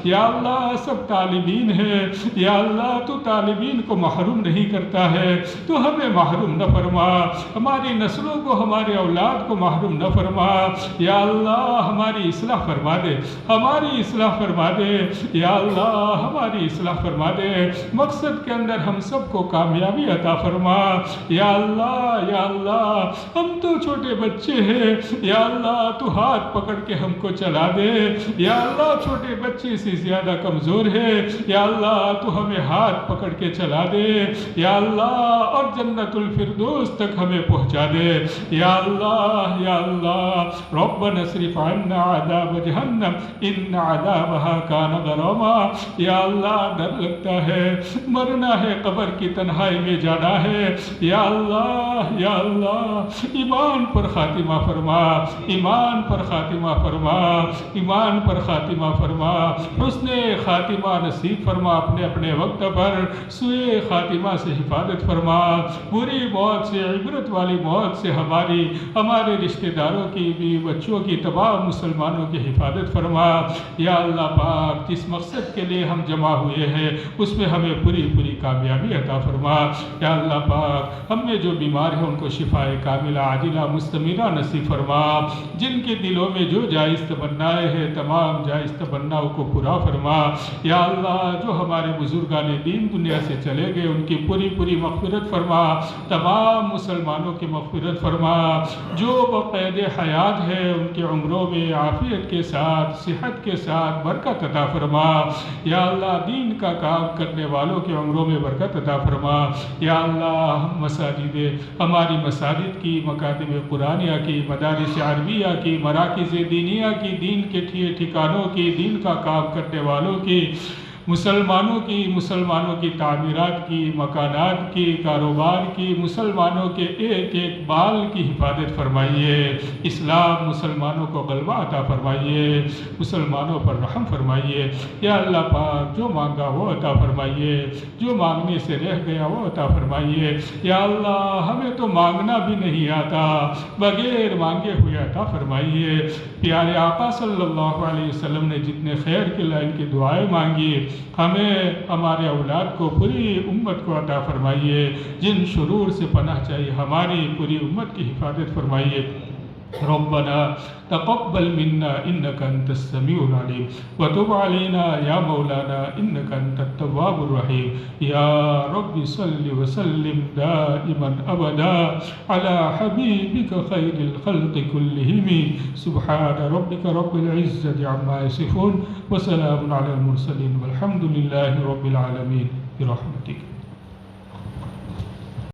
یا اللہ سب طالبین ہیں، یا اللہ تو طالبین کو محروم نہیں کرتا ہے، تو ہمیں محروم نہ فرما، ہماری نسلوں کو ہمارے اولاد کو محروم نہ فرما، یا اللہ ہماری اصلاح فرما دے، ہماری اصلاح فرما دے، یا اللہ ہماری اصلاح فرما دے، مقصد کے اندر ہم سب کو کامیابی عطا فرما، یا اللہ ہم تو چھوٹے بچے ہیں، یا اللہ تو ہاتھ پکڑ کے ہم کو چلا دے، یا اللہ چھوٹے بچے سے زیادہ کمزور ہے، یا اللہ تو ہمیں ہاتھ پکڑ کے چلا دے، یا اللہ اور جنت الفردوس تک ہمیں پہنچا دے، یا اللہ ربنا اصرف عنا عذاب جہنم ان عذابها کان غراما، یا اللہ ڈر لگتا ہے، مرنا ہے، قبر کی تنہائی میں جانا ہے، یا اللہ ایمان پر خاتمہ فرما، ایمان پر خاتمہ فرما، ایمان پر خاتمہ فرما، حسن خاتمہ نصیب فرما، اپنے وقت پر سوئے خاتمہ سے حفاظت فرما، بری موت سے، عبرت والی موت سے ہمارے رشتہ داروں کی بھی، بچوں کی، تمام مسلمانوں کی حفاظت فرما، یا اللہ پاک جس مقصد کے لیے ہم جمع ہوئے ہیں اس میں ہمیں پوری کامیابی عطا فرما، یا اللہ پاک ہم میں جو بیمار ہیں ان کو شفاء کاملہ عاجلہ مستمرہ نصیب فرما، جن کے دلوں میں جو جائز تمنائیں ہیں تمام جائز تمناؤں کو پورا فرما، یا اللہ جو ہمارے بزرگان دین دنیا سے چلے گئے ان کی پوری مغفرت فرما، تمام مسلمانوں کی مغفرت فرما، جو بقید حیات ہے ان کے عمروں میں عافیت کے ساتھ صحت کے ساتھ برکت عطا فرما، یا اللہ دین کا کام کرنے والوں کے عمروں میں برکت عطا فرما، یا اللہ مساجد، ہماری مساجد کی، مکاتب قرآنیہ کی، مدارس عربیہ کی، مراکز دینیہ کی، دین کے ٹھکانوں کی، دین کا کام کرنے والوں کی، مسلمانوں کی تعمیرات کی، مکانات کی، کاروبار کی، مسلمانوں کے ایک بال کی حفاظت فرمائیے، اسلام مسلمانوں کو غلبہ عطا فرمائیے، مسلمانوں پر رحم فرمائیے، یا اللہ پاک جو مانگا وہ عطا فرمائیے، جو مانگنے سے رہ گیا وہ عطا فرمائیے، یا اللہ ہمیں تو مانگنا بھی نہیں آتا، بغیر مانگے ہوئے عطا فرمائیے، پیارے آقا صلی اللہ علیہ وسلم نے جتنے خیر کے لائن کی دعائیں مانگی ہمیں، ہمارے اولاد کو، پوری امت کو عطا فرمائیے، جن شرور سے پناہ چاہیے ہماری پوری امت کی حفاظت فرمائیے، ربنا تقبل منا انك انت السميع العليم وتب علينا يا مولانا انك انت التواب الرحيم، يا رب صل وسلم دائما ابدا على حبيبك خير الخلق كلهم، سبحان ربك رب العزة عما يصفون وسلام على المرسلين والحمد لله رب العالمين برحمتك.